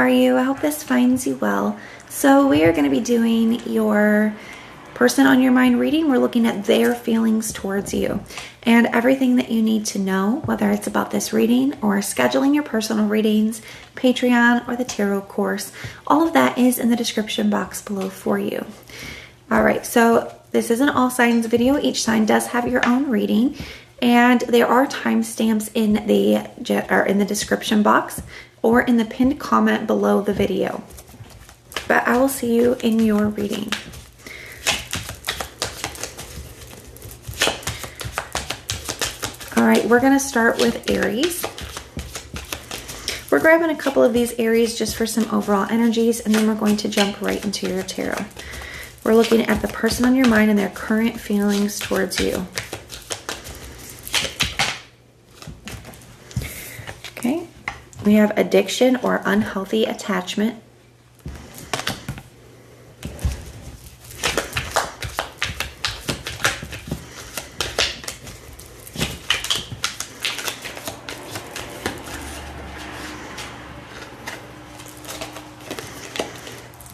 are you? I hope this finds you well. So we are going to be doing your person on your mind reading. We're looking at their feelings towards you and everything that you need to know, whether it's about this reading or scheduling your personal readings, Patreon, or the tarot course. All of that is in the description box below for you. All right, so this is an all signs video. Each sign does have your own reading, and there are timestamps in the description box or in the pinned comment below the video. But I will see you in your reading. All right, we're going to start with Aries. We're grabbing a couple of these Aries just for some overall energies, and then we're going to jump right into your tarot. We're looking at the person on your mind and their current feelings towards you. Okay, we have addiction or unhealthy attachment.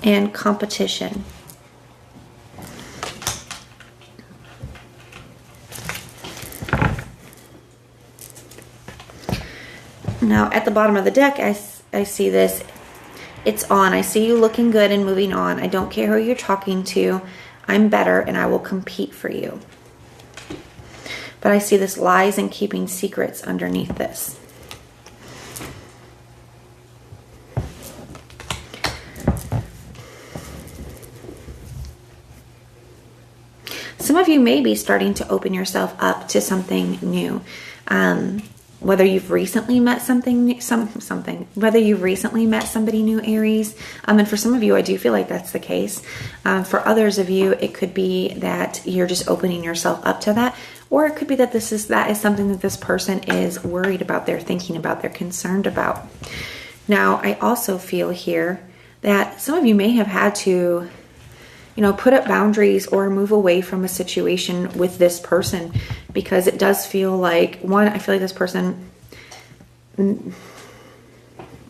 And competition. Now at the bottom of the deck, I see this. It's on. I see you looking good and moving on. I don't care who you're talking to. I'm better and I will compete for you. But I see this lies and keeping secrets underneath this. Some of you may be starting to open yourself up to something new. Whether you've recently met whether you've recently met somebody new, Aries. And for some of you, I do feel like that's the case. For others of you, it could be that you're just opening yourself up to that. Or it could be that that is something that this person is worried about, they're thinking about, they're concerned about. Now, I also feel here that some of you may have had to put up boundaries or move away from a situation with this person, because it does feel like, I feel like this person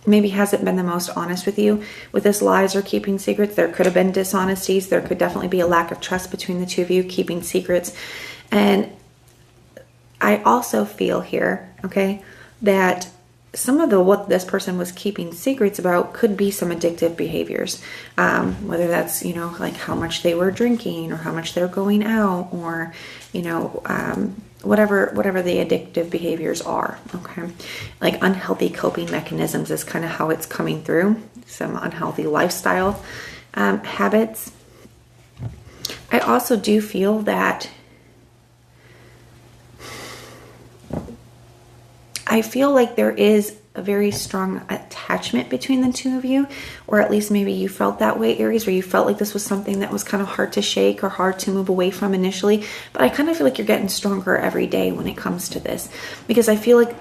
maybe hasn't been the most honest with you with this lies or keeping secrets. There could have been dishonesties. There could definitely be a lack of trust between the two of you, keeping secrets. And I also feel here, okay, that some of what this person was keeping secrets about could be some addictive behaviors, whether that's, like how much they were drinking or how much they're going out, or, whatever the addictive behaviors are. Okay. Like unhealthy coping mechanisms is kind of how it's coming through. Some unhealthy lifestyle habits. I also do feel that I feel like there is a very strong attachment between the two of you, or at least maybe you felt that way, Aries, where you felt like this was something that was kind of hard to shake or hard to move away from initially. But I kind of feel like you're getting stronger every day when it comes to this, because I feel like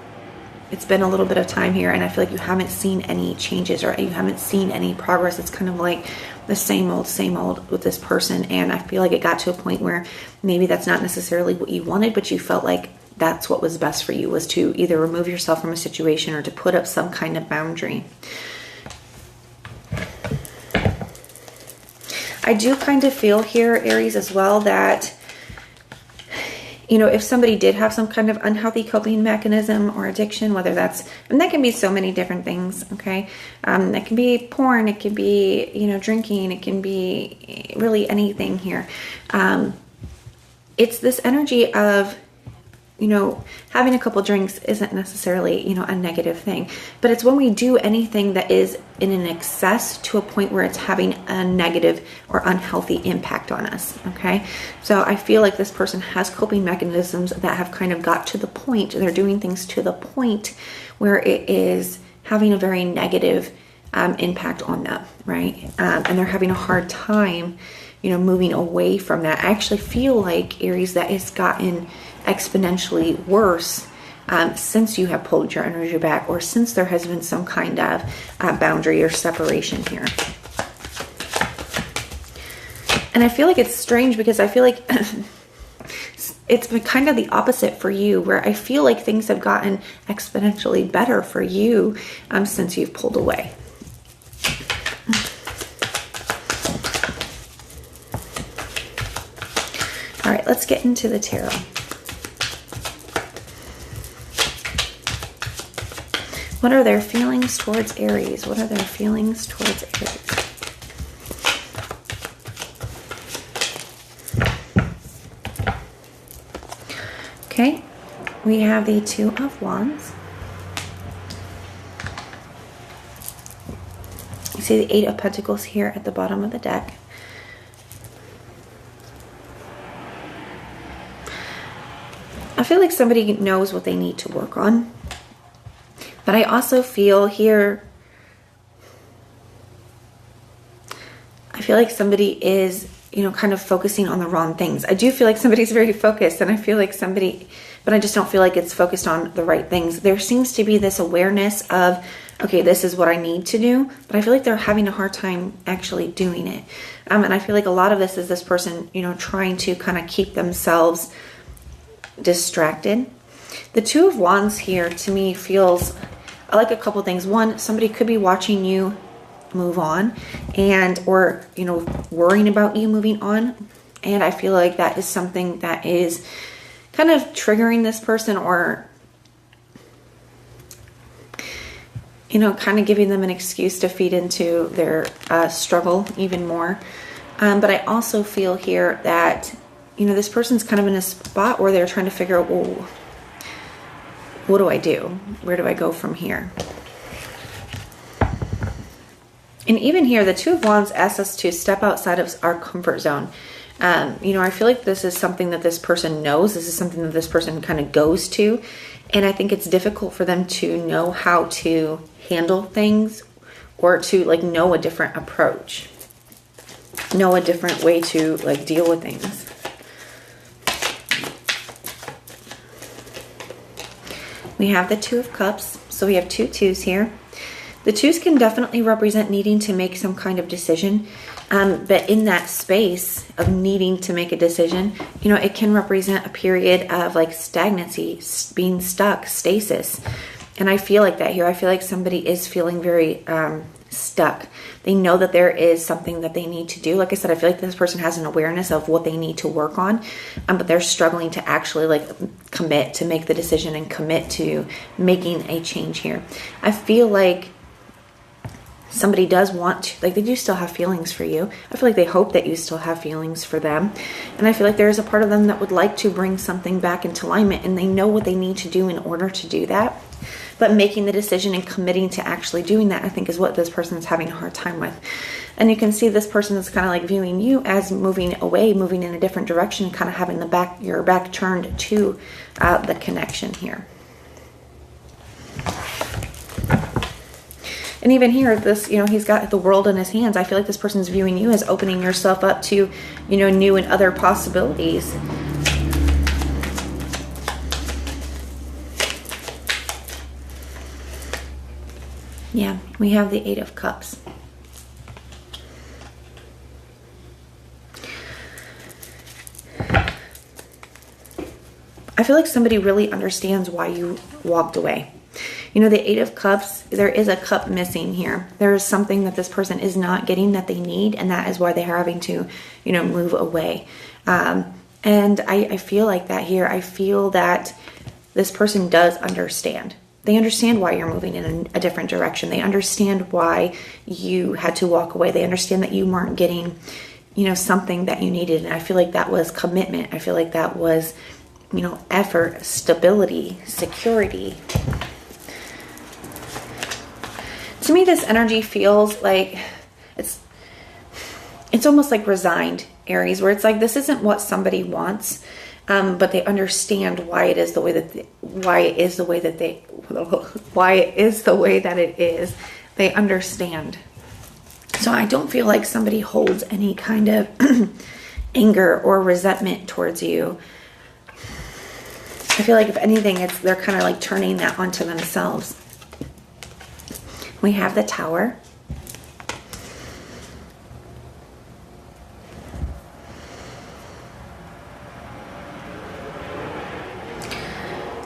it's been a little bit of time here and I feel like you haven't seen any changes or you haven't seen any progress. It's kind of like the same old with this person. And I feel like it got to a point where maybe that's not necessarily what you wanted, but you felt like that's what was best for you, was to either remove yourself from a situation or to put up some kind of boundary. I do kind of feel here, Aries, as well, that, if somebody did have some kind of unhealthy coping mechanism or addiction, whether that's, and that can be so many different things, okay? That can be porn, it can be, drinking, it can be really anything here. It's this energy of, having a couple drinks isn't necessarily, a negative thing, but it's when we do anything that is in an excess to a point where it's having a negative or unhealthy impact on us. Okay. So I feel like this person has coping mechanisms that have kind of got to the point, they're doing things to the point where it is having a very negative impact on them. Right. And they're having a hard time, moving away from that. I actually feel like, Aries, that it's gotten exponentially worse since you have pulled your energy back, or since there has been some kind of boundary or separation here. And I feel like it's strange because I feel like it's been kind of the opposite for you, where I feel like things have gotten exponentially better for you since you've pulled away. All right, let's get into the tarot. What are their feelings towards Aries? What are their feelings towards Aries? Okay, we have the Two of Wands. You see the Eight of Pentacles here at the bottom of the deck. I feel like somebody knows what they need to work on. But I also feel here, I feel like somebody is, you know, kind of focusing on the wrong things. I do feel like somebody's very focused, and I feel like somebody, but I just don't feel like it's focused on the right things. There seems to be this awareness of, okay, this is what I need to do, but I feel like they're having a hard time actually doing it. And I feel like a lot of this is this person, you know, trying to kind of keep themselves distracted. The Two of Wands here to me feels, I like a couple things. One, somebody could be watching you move on and, or, you know, worrying about you moving on. And I feel like that is something that is kind of triggering this person, or, you know, kind of giving them an excuse to feed into their struggle even more. But I also feel here that, you know, this person's kind of in a spot where they're trying to figure out, well, what do I do? Where do I go from here? And even here, the Two of Wands asks us to step outside of our comfort zone. You know, I feel like this is something that this person knows. This is something that this person kind of goes to. And I think it's difficult for them to know how to handle things, or to like know a different approach, know a different way to like deal with things. We have the Two of Cups, so we have two twos here. The twos can definitely represent needing to make some kind of decision, but in that space of needing to make a decision, you know, it can represent a period of like stagnancy, being stuck, stasis. And I feel like that here. I feel like somebody is feeling very stuck. They know that there is something that they need to do. Like I said, I feel like this person has an awareness of what they need to work on, but they're struggling to actually like commit to make the decision and commit to making a change here. I feel like somebody does want to, like, they do still have feelings for you. I feel like they hope that you still have feelings for them. And I feel like there is a part of them that would like to bring something back into alignment, and they know what they need to do in order to do that. But making the decision and committing to actually doing that, I think, is what this person is having a hard time with. And you can see this person is kind of like viewing you as moving away, moving in a different direction, kind of having your back turned to the connection here. And even here, this, you know, he's got the world in his hands. I feel like this person's viewing you as opening yourself up to, you know, new and other possibilities. Yeah, we have the Eight of Cups. I feel like somebody really understands why you walked away. You know, the Eight of Cups, there is a cup missing here. There is something that this person is not getting that they need, and that is why they are having to, you know, move away. And I feel like that here. I feel that this person does understand. They understand why you're moving in a different direction. They understand why you had to walk away. They understand that you weren't getting, you know, something that you needed. And I feel like that was commitment. I feel like that was, you know, effort, stability, security. To me, this energy feels like it's almost like resigned, Aries, where it's like this isn't what somebody wants, but they understand why it is the way that it is. They understand. So I don't feel like somebody holds any kind of anger or resentment towards you. I feel like if anything, they're kind of like turning that onto themselves. We have the Tower.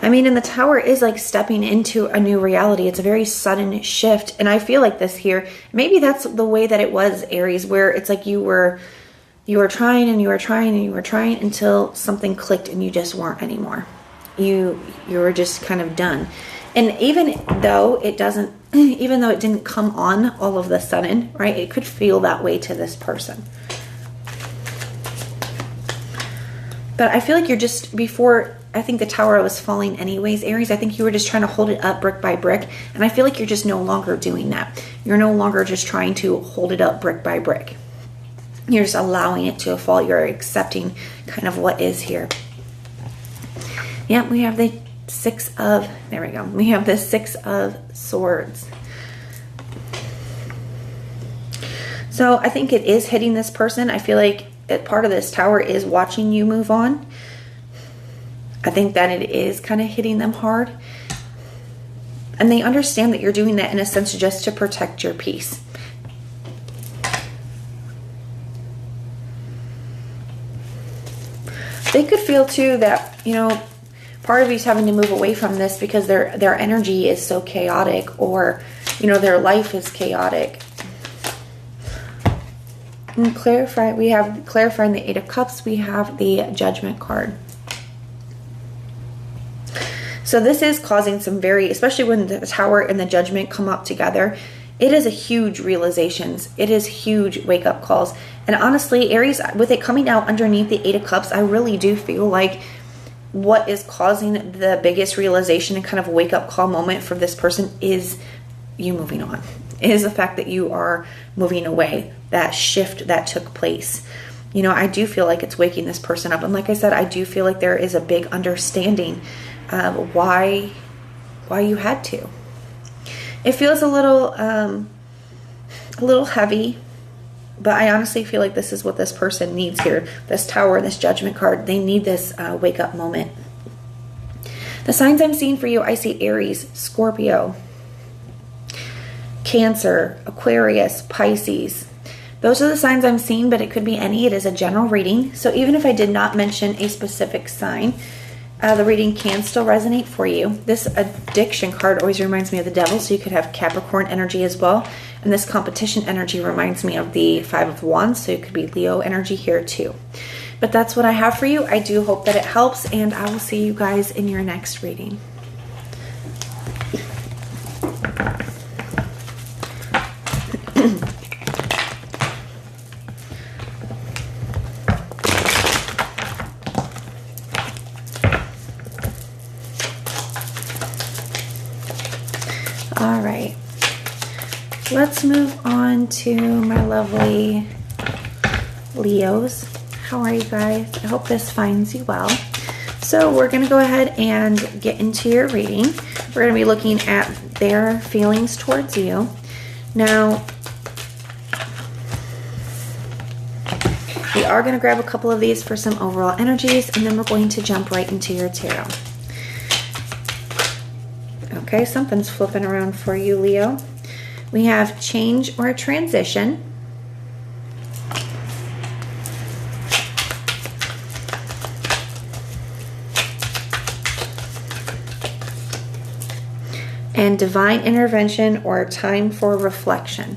I mean, and the Tower is like stepping into a new reality. It's a very sudden shift. And I feel like this here, maybe that's the way that it was, Aries, where it's like you were, You were trying and you were trying and you were trying until something clicked and you just weren't anymore. You were just kind of done. And even though it didn't come on all of the sudden, right? It could feel that way to this person. But I feel like you're just, before, I think the tower was falling anyways, Aries, I think you were just trying to hold it up brick by brick. And I feel like you're just no longer doing that. You're no longer just trying to hold it up brick by brick. You're just allowing it to fall. You're accepting kind of what is here. Yeah, we have the there we go. We have the 6 of Swords. So I think it is hitting this person. I feel like part of this tower is watching you move on. I think that it is kind of hitting them hard. And they understand that you're doing that in a sense just to protect your peace. They could feel too that, you know, part of you's having to move away from this because their energy is so chaotic, or, you know, their life is chaotic. And clarify, we have clarifying the 8 of Cups, we have the Judgment card. So this is causing some especially when the Tower and the Judgment come up together, it is a huge realizations. It is huge wake up calls. And honestly, Aries, with it coming out underneath the 8 of Cups, I really do feel like what is causing the biggest realization and kind of wake up call moment for this person is you moving on. It is the fact that you are moving away, that shift that took place. You know, I do feel like it's waking this person up. And like I said, I do feel like there is a big understanding of why you had to. It feels a little heavy, but I honestly feel like this is what this person needs here. This Tower and this Judgment card, they need this wake up moment. The signs I'm seeing for you, I see Aries, Scorpio, Cancer, Aquarius, Pisces. Those are the signs I'm seeing, but it could be any. It is a general reading. So even if I did not mention a specific sign, the reading can still resonate for you. This addiction card always reminds me of the devil, so you could have Capricorn energy as well. And this competition energy reminds me of the 5 of Wands, so it could be Leo energy here too. But that's what I have for you. I do hope that it helps, and I will see you guys in your next reading. All right, let's move on to my lovely Leos. How are you guys? I hope this finds you well. So we're going to go ahead and get into your reading. We're going to be looking at their feelings towards you. Now, we are going to grab a couple of these for some overall energies, and then we're going to jump right into your tarot. Okay, something's flipping around for you, Leo. We have change or a transition. And divine intervention or time for reflection.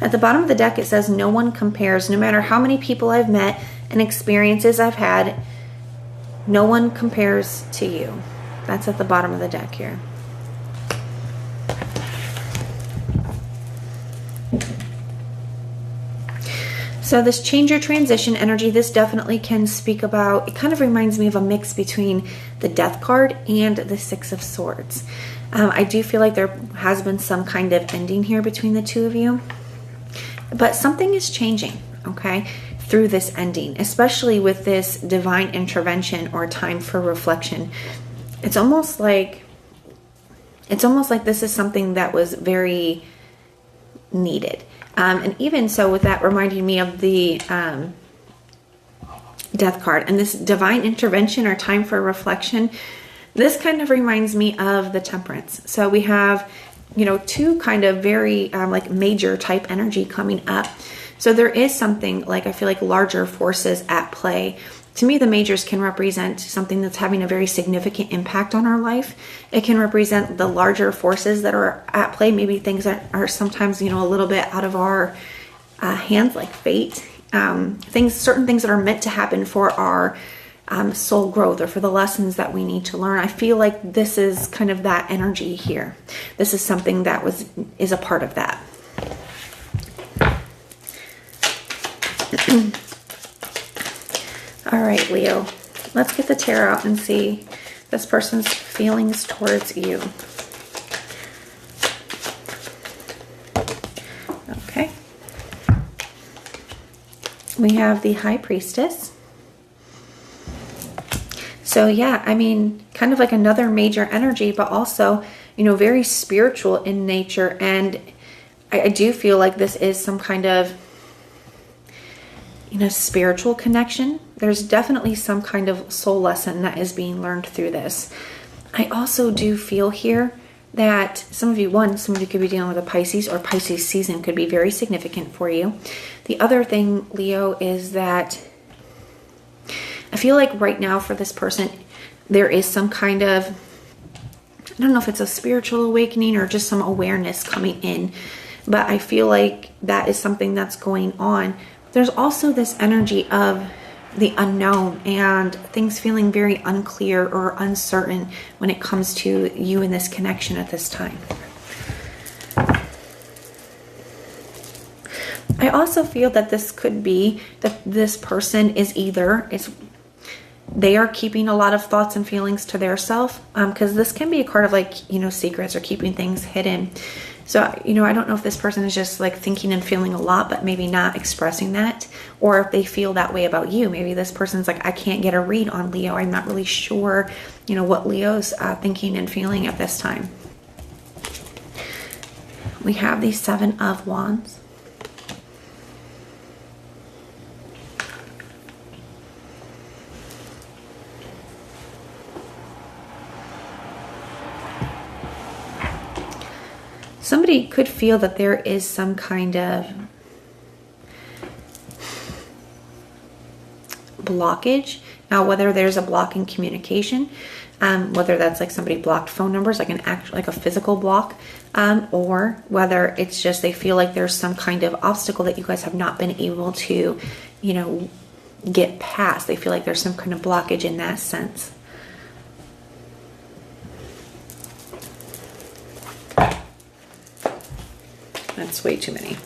At the bottom of the deck, it says, no one compares. No matter how many people I've met and experiences I've had, no one compares to you. That's at the bottom of the deck here. So this change or transition energy, this definitely can speak about, it kind of reminds me of a mix between the Death card and the 6 of Swords. I do feel like there has been some kind of ending here between the two of you. But something is changing, okay, through this ending, especially with this divine intervention or time for reflection. It's almost like this is something that was very needed. And even so, with that reminding me of the Death card and this divine intervention or time for reflection, this kind of reminds me of the Temperance. So we have, you know, two kind of very like major type energy coming up. So there is something like, I feel like larger forces at play To me, the majors can represent something that's having a very significant impact on our life. It can represent the larger forces that are at play, maybe things that are sometimes, a little bit out of our hands, like fate. Certain things that are meant to happen for our soul growth or for the lessons that we need to learn. I feel like this is kind of that energy here. This is something that is a part of that. All right, Leo, let's get the tarot out and see this person's feelings towards you. Okay. We have the High Priestess. So yeah, I mean, kind of like another major energy, but also, very spiritual in nature. And I do feel like this is some kind of, spiritual connection. There's definitely some kind of soul lesson that is being learned through this. I also do feel here that some of you could be dealing with a Pisces, or Pisces season could be very significant for you. The other thing, Leo, is that I feel like right now for this person, there is some kind of, I don't know if it's a spiritual awakening or just some awareness coming in, but I feel like that is something that's going on. There's also this energy of the unknown and things feeling very unclear or uncertain when it comes to you and this connection at this time. I also feel that this could be that this person is they are keeping a lot of thoughts and feelings to their self, because this can be a card of like, secrets or keeping things hidden. So, I don't know if this person is just like thinking and feeling a lot, but maybe not expressing that, or if they feel that way about you. Maybe this person's like, I can't get a read on Leo. I'm not really sure, what Leo's thinking and feeling at this time. We have the Seven of Wands. Somebody could feel that there is some kind of blockage. Now, whether there's a block in communication, whether that's like somebody blocked phone numbers, like a physical block, or whether it's just they feel like there's some kind of obstacle that you guys have not been able to, get past. They feel like there's some kind of blockage in that sense. That's way too many.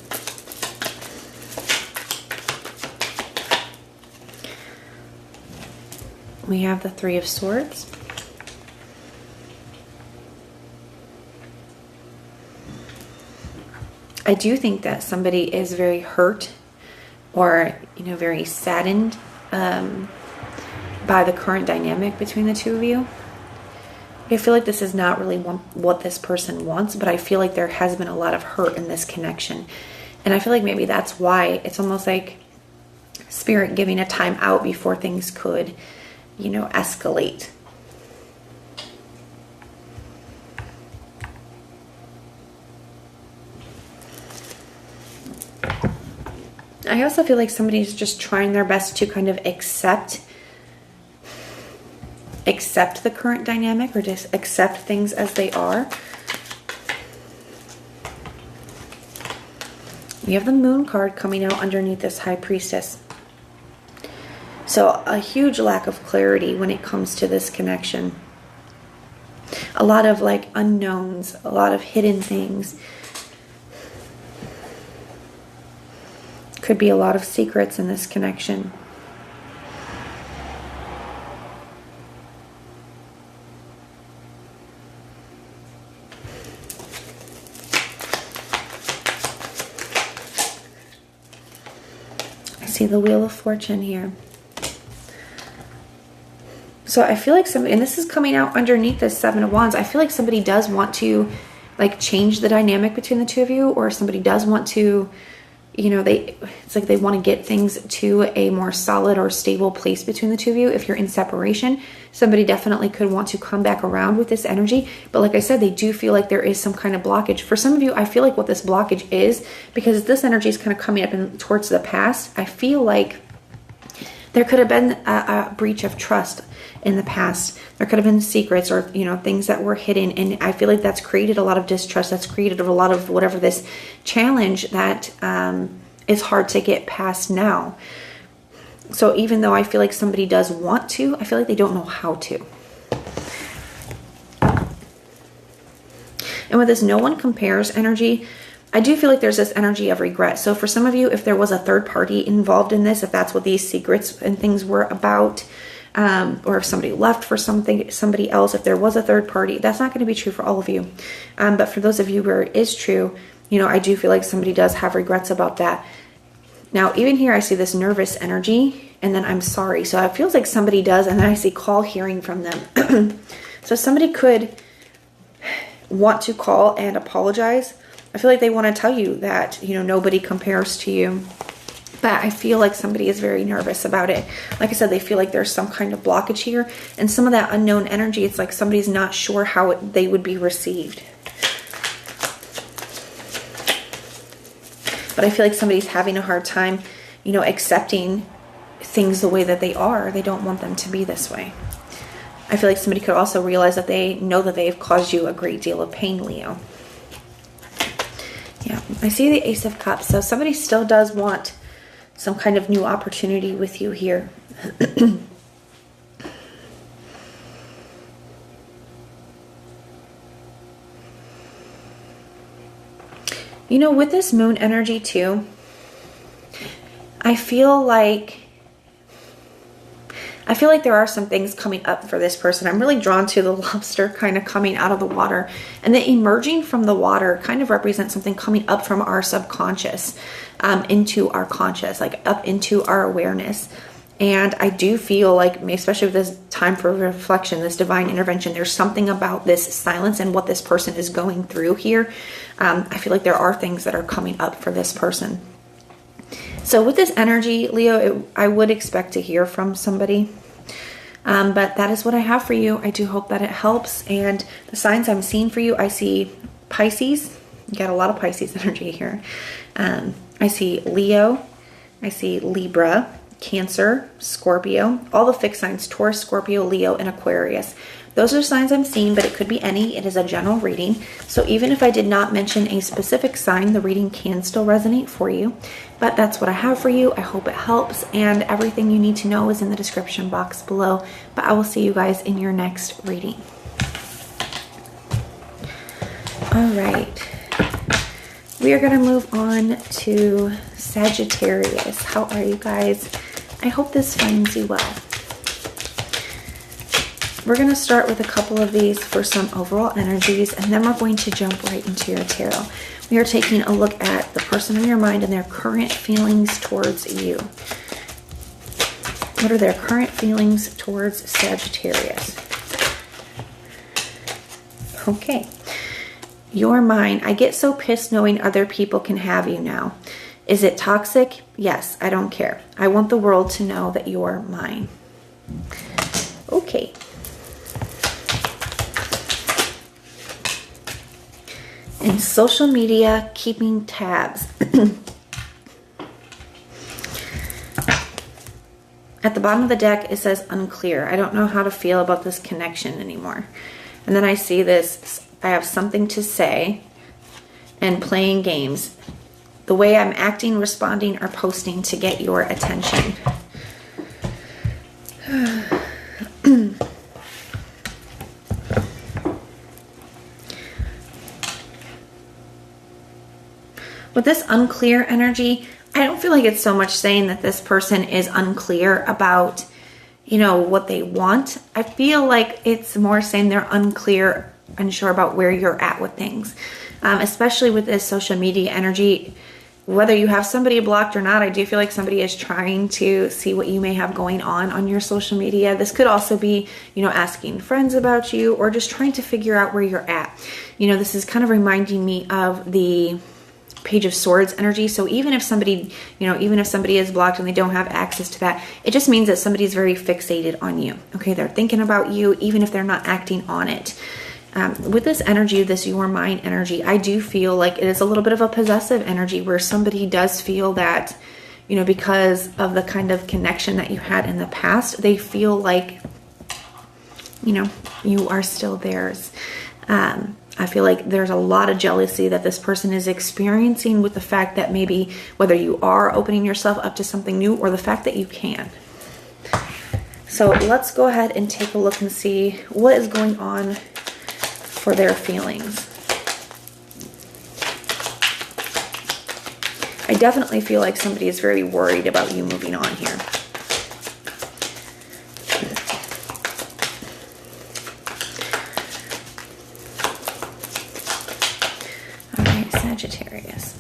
We have the Three of Swords. I do think that somebody is very hurt or, very saddened by the current dynamic between the two of you. I feel like this is not really what this person wants, but I feel like there has been a lot of hurt in this connection. And I feel like maybe that's why it's almost like Spirit giving a time out before things could, escalate. I also feel like somebody's just trying their best to kind of accept the current dynamic, or just accept things as they are. We have the Moon card coming out underneath this High Priestess. So a huge lack of clarity when it comes to this connection. A lot of like unknowns, a lot of hidden things. Could be a lot of secrets in this connection. See the Wheel of Fortune here. So I feel like somebody, and this is coming out underneath the Seven of Wands, I feel like somebody does want to like change the dynamic between the two of you, or somebody does want to, it's like they want to get things to a more solid or stable place between the two of you. If you're in separation, somebody definitely could want to come back around with this energy. But like I said, they do feel like there is some kind of blockage. For some of you, I feel like what this blockage is, because this energy is kind of coming up towards the past, I feel like There could have been a breach of trust in the past. There could have been secrets or, you know, things that were hidden. And I feel like that's created a lot of distrust. That's created a lot of whatever this challenge that is hard to get past now. So even though I feel like somebody does want to, I feel like they don't know how to. And with this no one compares energy, I do feel like there's this energy of regret. So for some of you, if there was a third party involved in this, if that's what these secrets and things were about, or if somebody left for somebody else, if there was a third party, that's not going to be true for all of you. But for those of you where it is true, you know, I do feel like somebody does have regrets about that. Now, even here, I see this nervous energy, and then I'm sorry. So it feels like somebody does, and then I see call hearing from them. So somebody could want to call and apologize. I feel like they want to tell you that, you know, nobody compares to you. But I feel like somebody is very nervous about it. Like I said, they feel like there's some kind of blockage here. And some of that unknown energy, it's like somebody's not sure how they would be received. But I feel like somebody's having a hard time, you know, accepting things the way that they are. They don't want them to be this way. I feel like somebody could also realize that they know that they've caused you a great deal of pain, Leo. Yeah, I see the Ace of Cups. So somebody still does want some kind of new opportunity with you here. You know, with this moon energy too, I feel like there are some things coming up for this person. I'm really drawn to the lobster kind of coming out of the water. And the emerging from the water kind of represents something coming up from our subconscious into our conscious, like up into our awareness. And I do feel like, especially with this time for reflection, this divine intervention, there's something about this silence and what this person is going through here. I feel like there are things that are coming up for this person. So with this energy, Leo, I would expect to hear from somebody. But that is what I have for you. I do hope that it helps. And the signs I'm seeing for you, I see Pisces. You got a lot of Pisces energy here. I see Leo. I see Libra, Cancer, Scorpio. All the fixed signs, Taurus, Scorpio, Leo, and Aquarius. Those are signs I'm seeing, but it could be any. It is a general reading. So even if I did not mention a specific sign, the reading can still resonate for you. But that's what I have for you. I hope it helps. And everything you need to know is in the description box below. But I will see you guys in your next reading. All right. We are going to move on to Sagittarius. How are you guys? I hope this finds you well. We're going to start with a couple of these for some overall energies, and then we're going to jump right into your tarot. We are taking a look at the person in your mind and their current feelings towards you. What are their current feelings towards Sagittarius? Okay. Your mind. I get so pissed knowing other people can have you now. Is it toxic? Yes, I don't care. I want the world to know that you're mine. Okay. And social media, keeping tabs. At the bottom of the deck, it says unclear. I don't know how to feel about this connection anymore. And then I see this, I have something to say, and playing games. The way I'm acting, responding, or posting to get your attention. With this unclear energy, I don't feel like it's so much saying that this person is unclear about, you know, what they want. I feel like it's more saying they're unclear, unsure about where you're at with things. Especially with this social media energy, whether you have somebody blocked or not, I do feel like somebody is trying to see what you may have going on your social media. This could also be, you know, asking friends about you or just trying to figure out where you're at. You know, this is kind of reminding me of the Page of Swords energy. So even if somebody, you know, even if somebody is blocked and they don't have access to that, it just means that somebody's very fixated on you. Okay, they're thinking about you, even if they're not acting on it. With this energy, this your mind energy, I do feel like it is a little bit of a possessive energy where somebody does feel that, you know, because of the kind of connection that you had in the past, they feel like, you know, you are still theirs. I feel like there's a lot of jealousy that this person is experiencing with the fact that maybe whether you are opening yourself up to something new or the fact that you can. So let's go ahead and take a look and see what is going on for their feelings. I definitely feel like somebody is very worried about you moving on here. Sagittarius.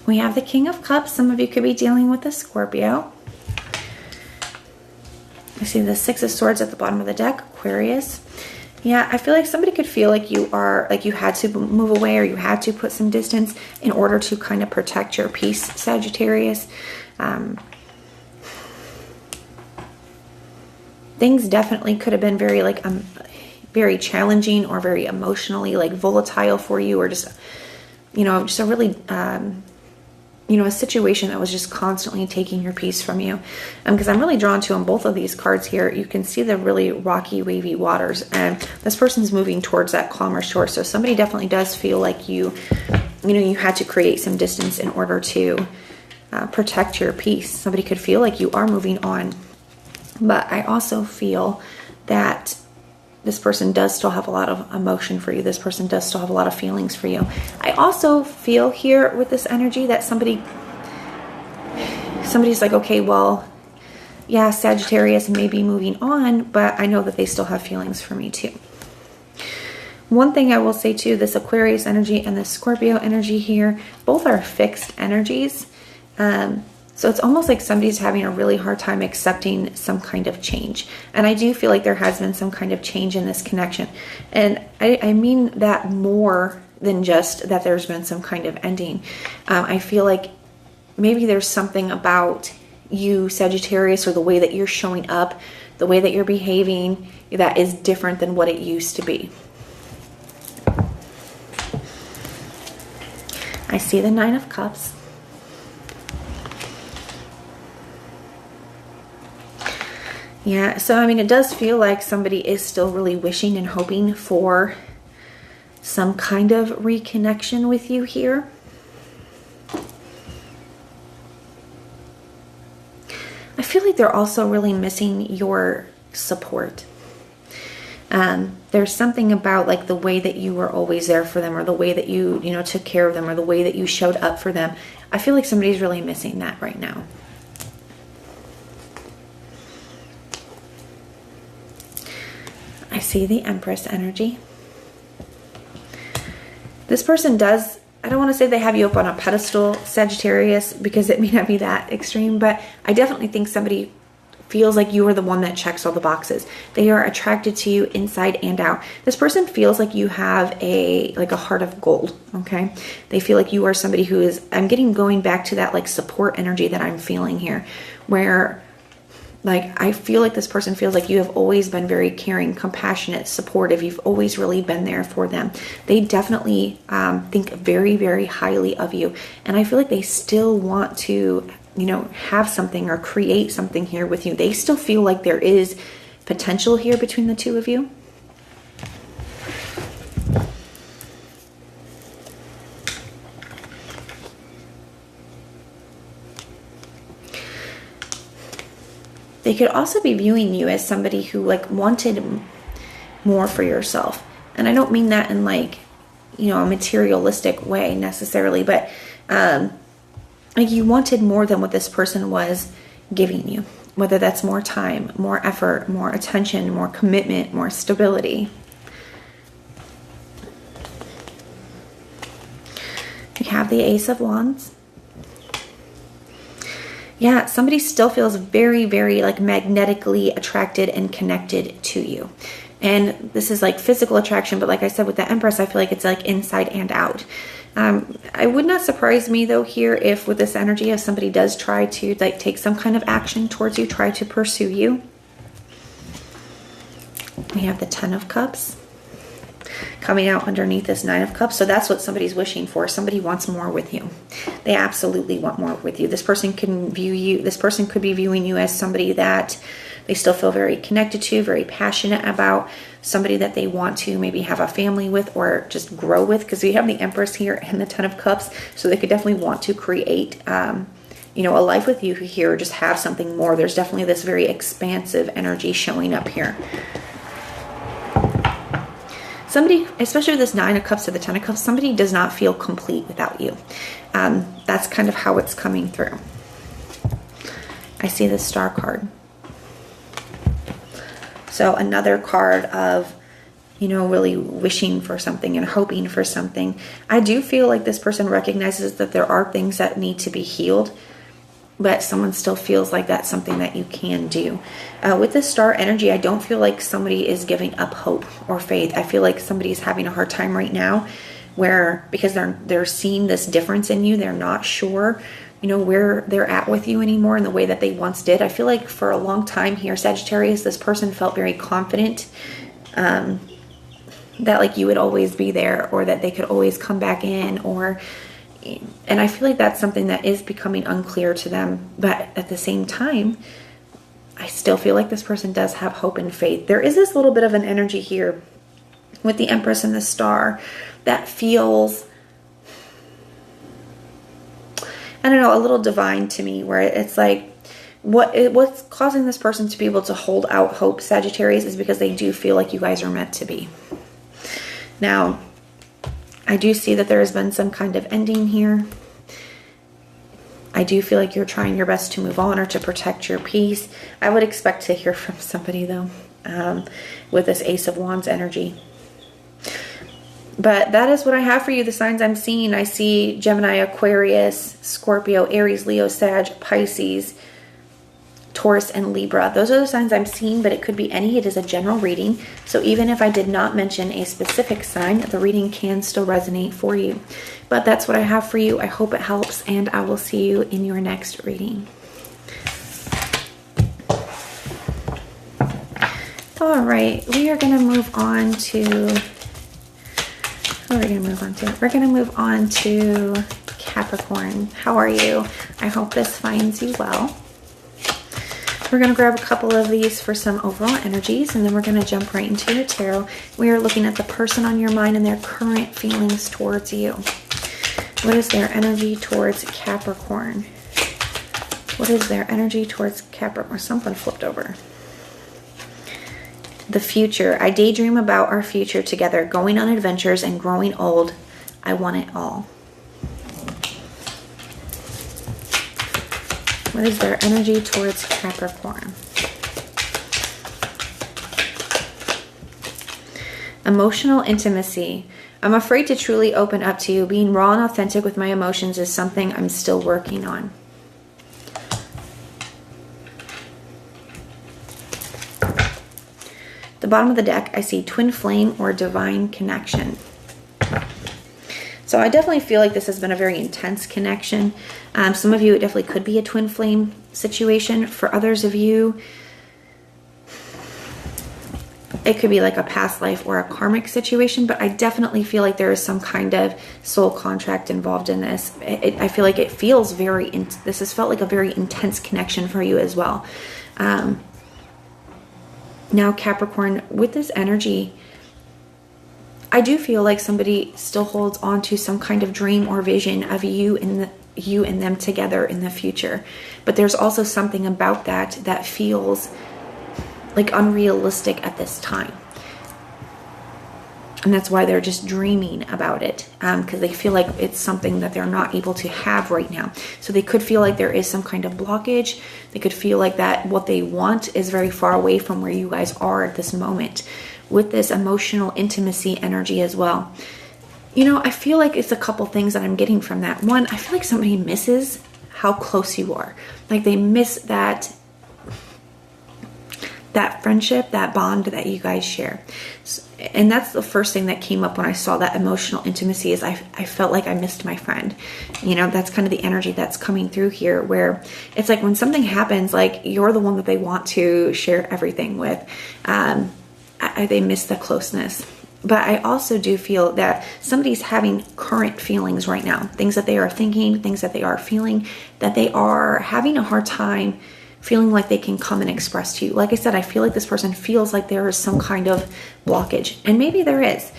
We have the King of Cups. Some of you could be dealing with a Scorpio. I see the Six of Swords at the bottom of the deck, Aquarius. Yeah, I feel like somebody could feel like you are, like you had to move away or you had to put some distance in order to kind of protect your peace, Sagittarius. Things definitely could have been very like very challenging or very emotionally like volatile for you, or just, you know, just a really, you know, a situation that was just constantly taking your peace from you. Because I'm really drawn to on both of these cards here, you can see the really rocky, wavy waters, and this person's moving towards that calmer shore. So somebody definitely does feel like you know, you had to create some distance in order to protect your peace. Somebody could feel like you are moving on. But I also feel that this person does still have a lot of emotion for you. This person does still have a lot of feelings for you. I also feel here with this energy that somebody's like, okay, well, yeah, Sagittarius may be moving on, but I know that they still have feelings for me too. One thing I will say too, this Aquarius energy and the Scorpio energy here, both are fixed energies. So it's almost like somebody's having a really hard time accepting some kind of change. And I do feel like there has been some kind of change in this connection. And I mean that more than just that there's been some kind of ending. I feel like maybe there's something about you, Sagittarius, or the way that you're showing up, the way that you're behaving, that is different than what it used to be. I see the Nine of Cups. Yeah, so I mean, it does feel like somebody is still really wishing and hoping for some kind of reconnection with you here. I feel like they're also really missing your support. There's something about like the way that you were always there for them, or the way that you know, took care of them, or the way that you showed up for them. I feel like somebody's really missing that right now. I see the Empress energy. This person does, I don't want to say they have you up on a pedestal, Sagittarius, because it may not be that extreme, but I definitely think somebody feels like you are the one that checks all the boxes. They are attracted to you inside and out. This person feels like you have a heart of gold, okay? They feel like you are somebody who is, I'm going back to that like support energy that I'm feeling here, where like, I feel like this person feels like you have always been very caring, compassionate, supportive. You've always really been there for them. They definitely think very, very highly of you. And I feel like they still want to, you know, have something or create something here with you. They still feel like there is potential here between the two of you. They could also be viewing you as somebody who like wanted more for yourself. And I don't mean that in like, you know, a materialistic way necessarily, but like you wanted more than what this person was giving you. Whether that's more time, more effort, more attention, more commitment, more stability. We have the Ace of Wands. Yeah, somebody still feels very, very like magnetically attracted and connected to you. And this is like physical attraction, but like I said with the Empress, I feel like it's like inside and out. I would not surprise me though here if with this energy, if somebody does try to like take some kind of action towards you, try to pursue you. We have the Ten of Cups. coming out underneath this Nine of Cups. So that's what somebody's wishing for. Somebody wants more with you. They absolutely want more with you. This person can view you, this person could be viewing you as somebody that they still feel very connected to, very passionate about, somebody that they want to maybe have a family with or just grow with, because we have the Empress here and the Ten of Cups. So they could definitely want to create, you know, a life with you here, just have something more. There's definitely this very expansive energy showing up here. Somebody, especially with this Nine of Cups to the Ten of Cups, somebody does not feel complete without you. That's kind of how it's coming through. I see the Star card. So another card of, you know, really wishing for something and hoping for something. I do feel like this person recognizes that there are things that need to be healed, but someone still feels like that's something that you can do. With this Star energy, I don't feel like somebody is giving up hope or faith. I feel like somebody's having a hard time right now where, because they're seeing this difference in you, they're not sure, you know, where they're at with you anymore in the way that they once did. I feel like for a long time here, Sagittarius, this person felt very confident that like you would always be there, or that they could always come back in, and I feel like that's something that is becoming unclear to them. But at the same time, I still feel like this person does have hope and faith. There is this little bit of an energy here with the Empress and the Star that feels, I don't know, a little divine to me, where it's like what's causing this person to be able to hold out hope, Sagittarius, is because they do feel like you guys are meant to be. Now, I do see that there has been some kind of ending here. I do feel like you're trying your best to move on or to protect your peace. I would expect to hear from somebody, though, with this Ace of Wands energy. But that is what I have for you, the signs I'm seeing. I see Gemini, Aquarius, Scorpio, Aries, Leo, Sag, Pisces, Taurus, and Libra. Those are the signs I'm seeing, but it could be any. It is a general reading. So even if I did not mention a specific sign, the reading can still resonate for you. But that's what I have for you. I hope it helps, and I will see you in your next reading. All right, we are going to move on to... We're going to move on to Capricorn. How are you? I hope this finds you well. We're going to grab a couple of these for some overall energies, and then we're going to jump right into your tarot. We are looking at the person on your mind and their current feelings towards you. What is their energy towards Capricorn? What is their energy towards Capricorn? Something flipped over. The future. I daydream about our future together, going on adventures and growing old. I want it all. What is their energy towards Capricorn? Emotional intimacy. I'm afraid to truly open up to you. Being raw and authentic with my emotions is something I'm still working on. The bottom of the deck, I see twin flame or divine connection. So I definitely feel like this has been a very intense connection. Some of you, it definitely could be a twin flame situation. For others of you, it could be like a past life or a karmic situation, but I definitely feel like there is some kind of soul contract involved in this. I feel like it feels this has felt like a very intense connection for you as well. Now, Capricorn, with this energy, I do feel like somebody still holds on to some kind of dream or vision of you and them together in the future. But there's also something about that feels like unrealistic at this time. And that's why they're just dreaming about it, because they feel like it's something that they're not able to have right now. So they could feel like there is some kind of blockage. They could feel like that what they want is very far away from where you guys are at this moment, with this emotional intimacy energy as well. You know, I feel like it's a couple things that I'm getting from that. One, I feel like somebody misses how close you are. Like they miss that friendship, that bond that you guys share. And that's the first thing that came up when I saw that emotional intimacy, is I felt like I missed my friend. You know, that's kind of the energy that's coming through here, where it's like when something happens, like you're the one that they want to share everything with. They miss the closeness. But I also do feel that somebody's having current feelings right now, things that they are thinking, things that they are feeling, that they are having a hard time feeling like they can come and express to you. Like I said, I feel like this person feels like there is some kind of blockage, and maybe there is.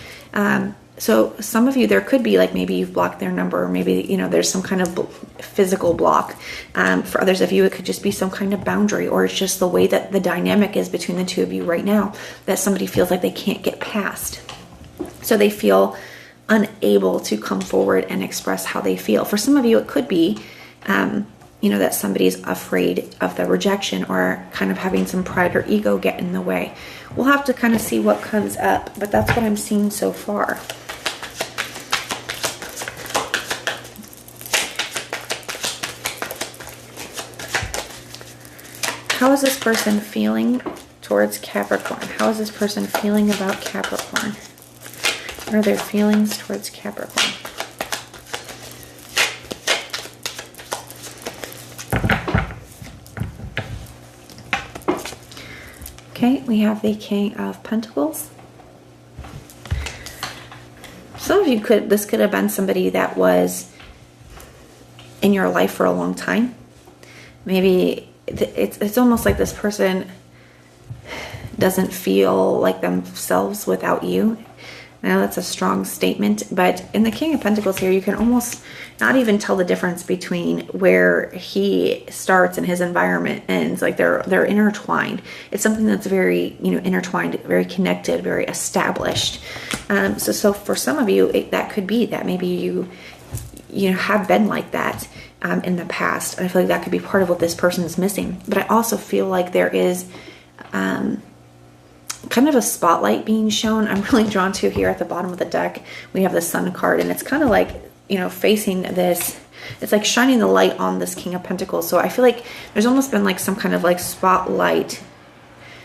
So some of you, there could be like, maybe you've blocked their number, or maybe, you know, there's some kind of physical block. For others of you, it could just be some kind of boundary, or it's just the way that the dynamic is between the two of you right now, that somebody feels like they can't get past. So they feel unable to come forward and express how they feel. For some of you, it could be, you know, that somebody's afraid of the rejection, or kind of having some pride or ego get in the way. We'll have to kind of see what comes up, but that's what I'm seeing so far. How is this person feeling towards Capricorn? How is this person feeling about Capricorn? What are their feelings towards Capricorn? Okay, we have the King of Pentacles. Some of you this could have been somebody that was in your life for a long time. Maybe it's almost like this person doesn't feel like themselves without you. I know that's a strong statement, but in the King of Pentacles here, you can almost not even tell the difference between where he starts and his environment ends. Like they're intertwined. It's something that's very, you know, intertwined, very connected, very established. So for some of you, that could be that maybe you know, have been like that in the past. And I feel like that could be part of what this person is missing. But I also feel like there is kind of a spotlight being shown. I'm really drawn to here at the bottom of the deck. We have the Sun card, and it's kind of like, you know, facing this. It's like shining the light on this King of Pentacles. So I feel like there's almost been like some kind of like spotlight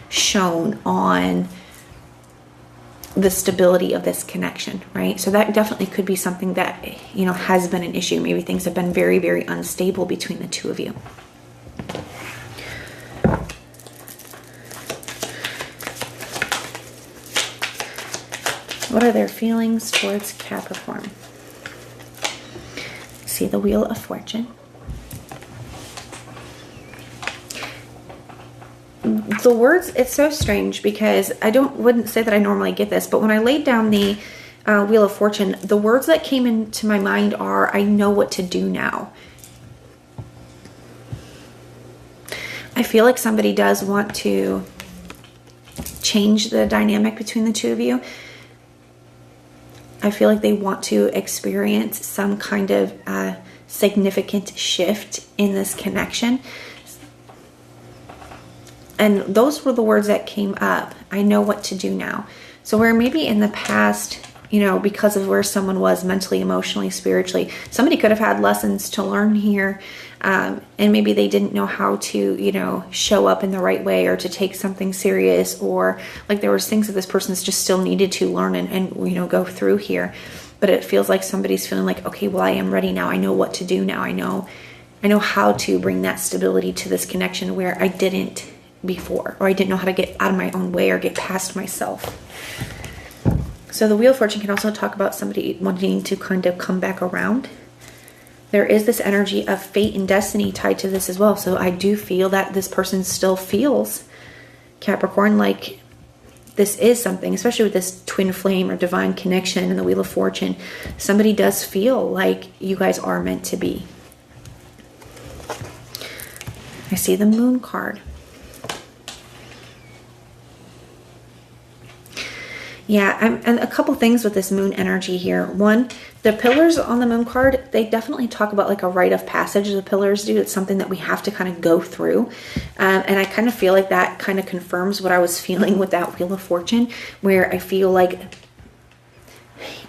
shown on the stability of this connection, right? So that definitely could be something that, you know, has been an issue. Maybe things have been very, very unstable between the two of you. What are their feelings towards Capricorn? See the Wheel of Fortune. The words, it's so strange because I wouldn't say that I normally get this, but when I laid down the Wheel of Fortune, the words that came into my mind are, I know what to do now. I feel like somebody does want to change the dynamic between the two of you. I feel like they want to experience some kind of significant shift in this connection. And those were the words that came up. I know what to do now. So where maybe in the past, you know, because of where someone was mentally, emotionally, spiritually, somebody could have had lessons to learn here. And maybe they didn't know how to, you know, show up in the right way, or to take something serious, or like there was things that this person's just still needed to learn and you know, go through here. But it feels like somebody's feeling like, okay, well, I am ready now. I know what to do now. I know how to bring that stability to this connection where I didn't before, or I didn't know how to get out of my own way or get past myself. So the Wheel of Fortune can also talk about somebody wanting to kind of come back around. There is this energy of fate and destiny tied to this as well. So I do feel that this person still feels, Capricorn, like this is something, especially with this twin flame or divine connection and the Wheel of Fortune. Somebody does feel like you guys are meant to be. I see the Moon card. Yeah, and a couple things with this Moon energy here. One, the pillars on the Moon card, they definitely talk about like a rite of passage. The pillars do. It's something that we have to kind of go through. And I kind of feel like that kind of confirms what I was feeling with that Wheel of Fortune, where I feel like,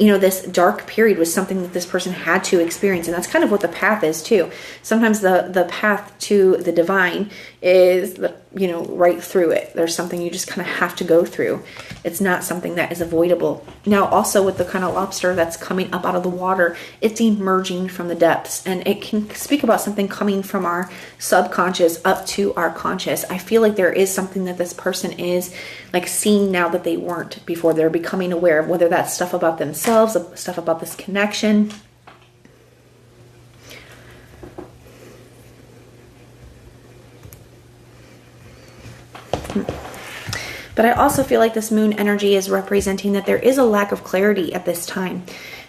you know, this dark period was something that this person had to experience. And that's kind of what the path is too. Sometimes the path to the divine is, you know, right through it. There's something you just kind of have to go through. It's not something that is avoidable. Now, also with the kind of lobster that's coming up out of the water, it's emerging from the depths. And it can speak about something coming from our subconscious up to our conscious. I feel like there is something that this person is like seeing now that they weren't before. They're becoming aware of, whether that's stuff about themselves, stuff about this connection. But I also feel like this moon energy is representing that there is a lack of clarity at this time.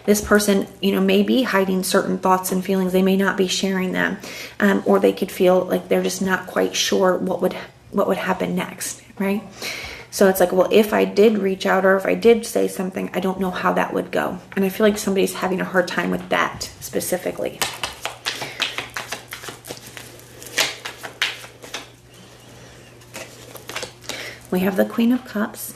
This person, you know, may be hiding certain thoughts and feelings. They may not be sharing them, or they could feel like they're just not quite sure what would happen next, right? So it's like, well, if I did reach out or if I did say something, I don't know how that would go. And I feel like somebody's having a hard time with that specifically. We have the Queen of Cups.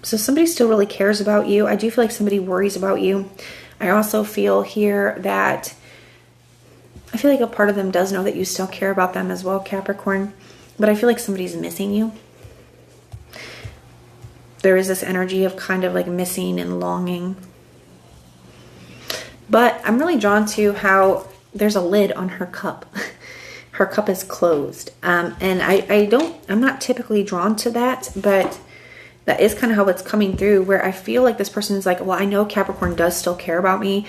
So somebody still really cares about you. I do feel like somebody worries about you. I also feel here that I feel like a part of them does know that you still care about them as well, Capricorn. But I feel like somebody's missing you. There is this energy of kind of like missing and longing. But I'm really drawn to how there's a lid on her cup. Her cup is closed. And I'm not typically drawn to that, but that is kind of how it's coming through, where I feel like this person's like, well, I know Capricorn does still care about me.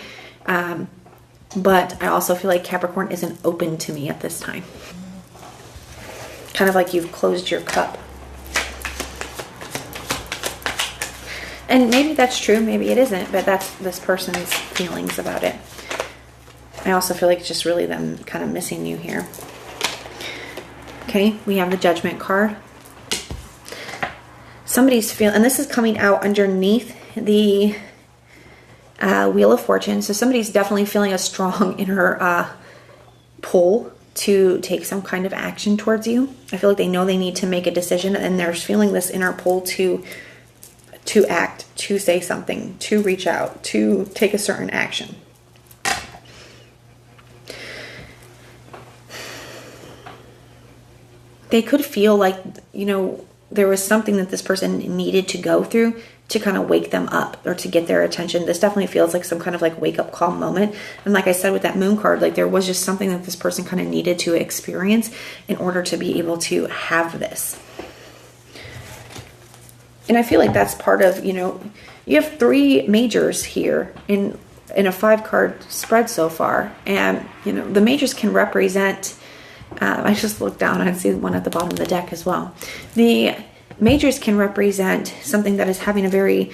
But I also feel like Capricorn isn't open to me at this time. Kind of like you've closed your cup. And maybe that's true, maybe it isn't, but that's this person's feelings about it. I also feel like it's just really them kind of missing you here. Okay, we have the Judgment card. Somebody's feeling, and this is coming out underneath the Wheel of Fortune. So somebody's definitely feeling a strong inner pull to take some kind of action towards you. I feel like they know they need to make a decision, and they're feeling this inner pull to act, to say something, to reach out, to take a certain action. They could feel like, you know, there was something that this person needed to go through to kind of wake them up or to get their attention. This definitely feels like some kind of like wake up call moment. And like I said with that Moon card, like there was just something that this person kind of needed to experience in order to be able to have this. And I feel like that's part of, you know, you have 3 majors here in a 5-card spread so far. And, you know, the majors can represent, I just looked down and I see one at the bottom of the deck as well. The majors can represent something that is having a very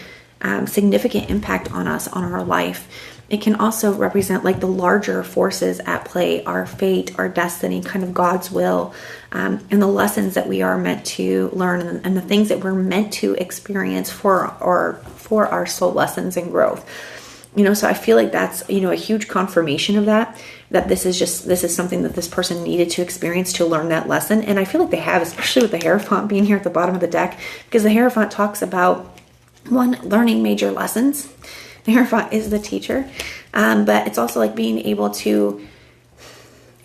significant impact on us, on our life. It can also represent like the larger forces at play, our fate, our destiny, kind of God's will, and the lessons that we are meant to learn, and the things that we're meant to experience for our soul lessons and growth. You know, so I feel like that's, you know, a huge confirmation of that this is something that this person needed to experience to learn that lesson. And I feel like they have, especially with the Hierophant being here at the bottom of the deck, because the Hierophant talks about, one, learning major lessons. The Hierophant is the teacher, but it's also like being able to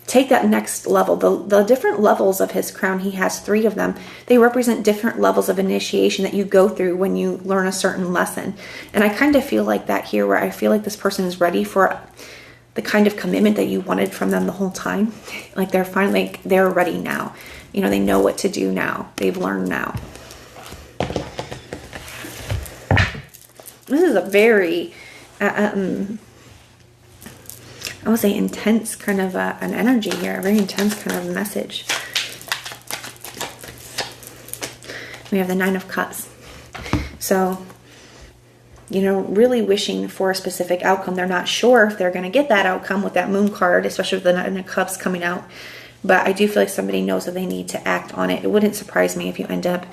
take that next level. The different levels of his crown, he has 3 of them. They represent different levels of initiation that you go through when you learn a certain lesson. And I kind of feel like that here, where I feel like this person is ready for the kind of commitment that you wanted from them the whole time. Like they're finally, they're ready now. You know, they know what to do now. They've learned now. This is a very, I would say intense kind of an energy here, a very intense kind of message. We have the 9 of Cups. So, you know, really wishing for a specific outcome. They're not sure if they're going to get that outcome with that Moon card, especially with the 9 of Cups coming out. But I do feel like somebody knows that they need to act on it. It wouldn't surprise me if you end up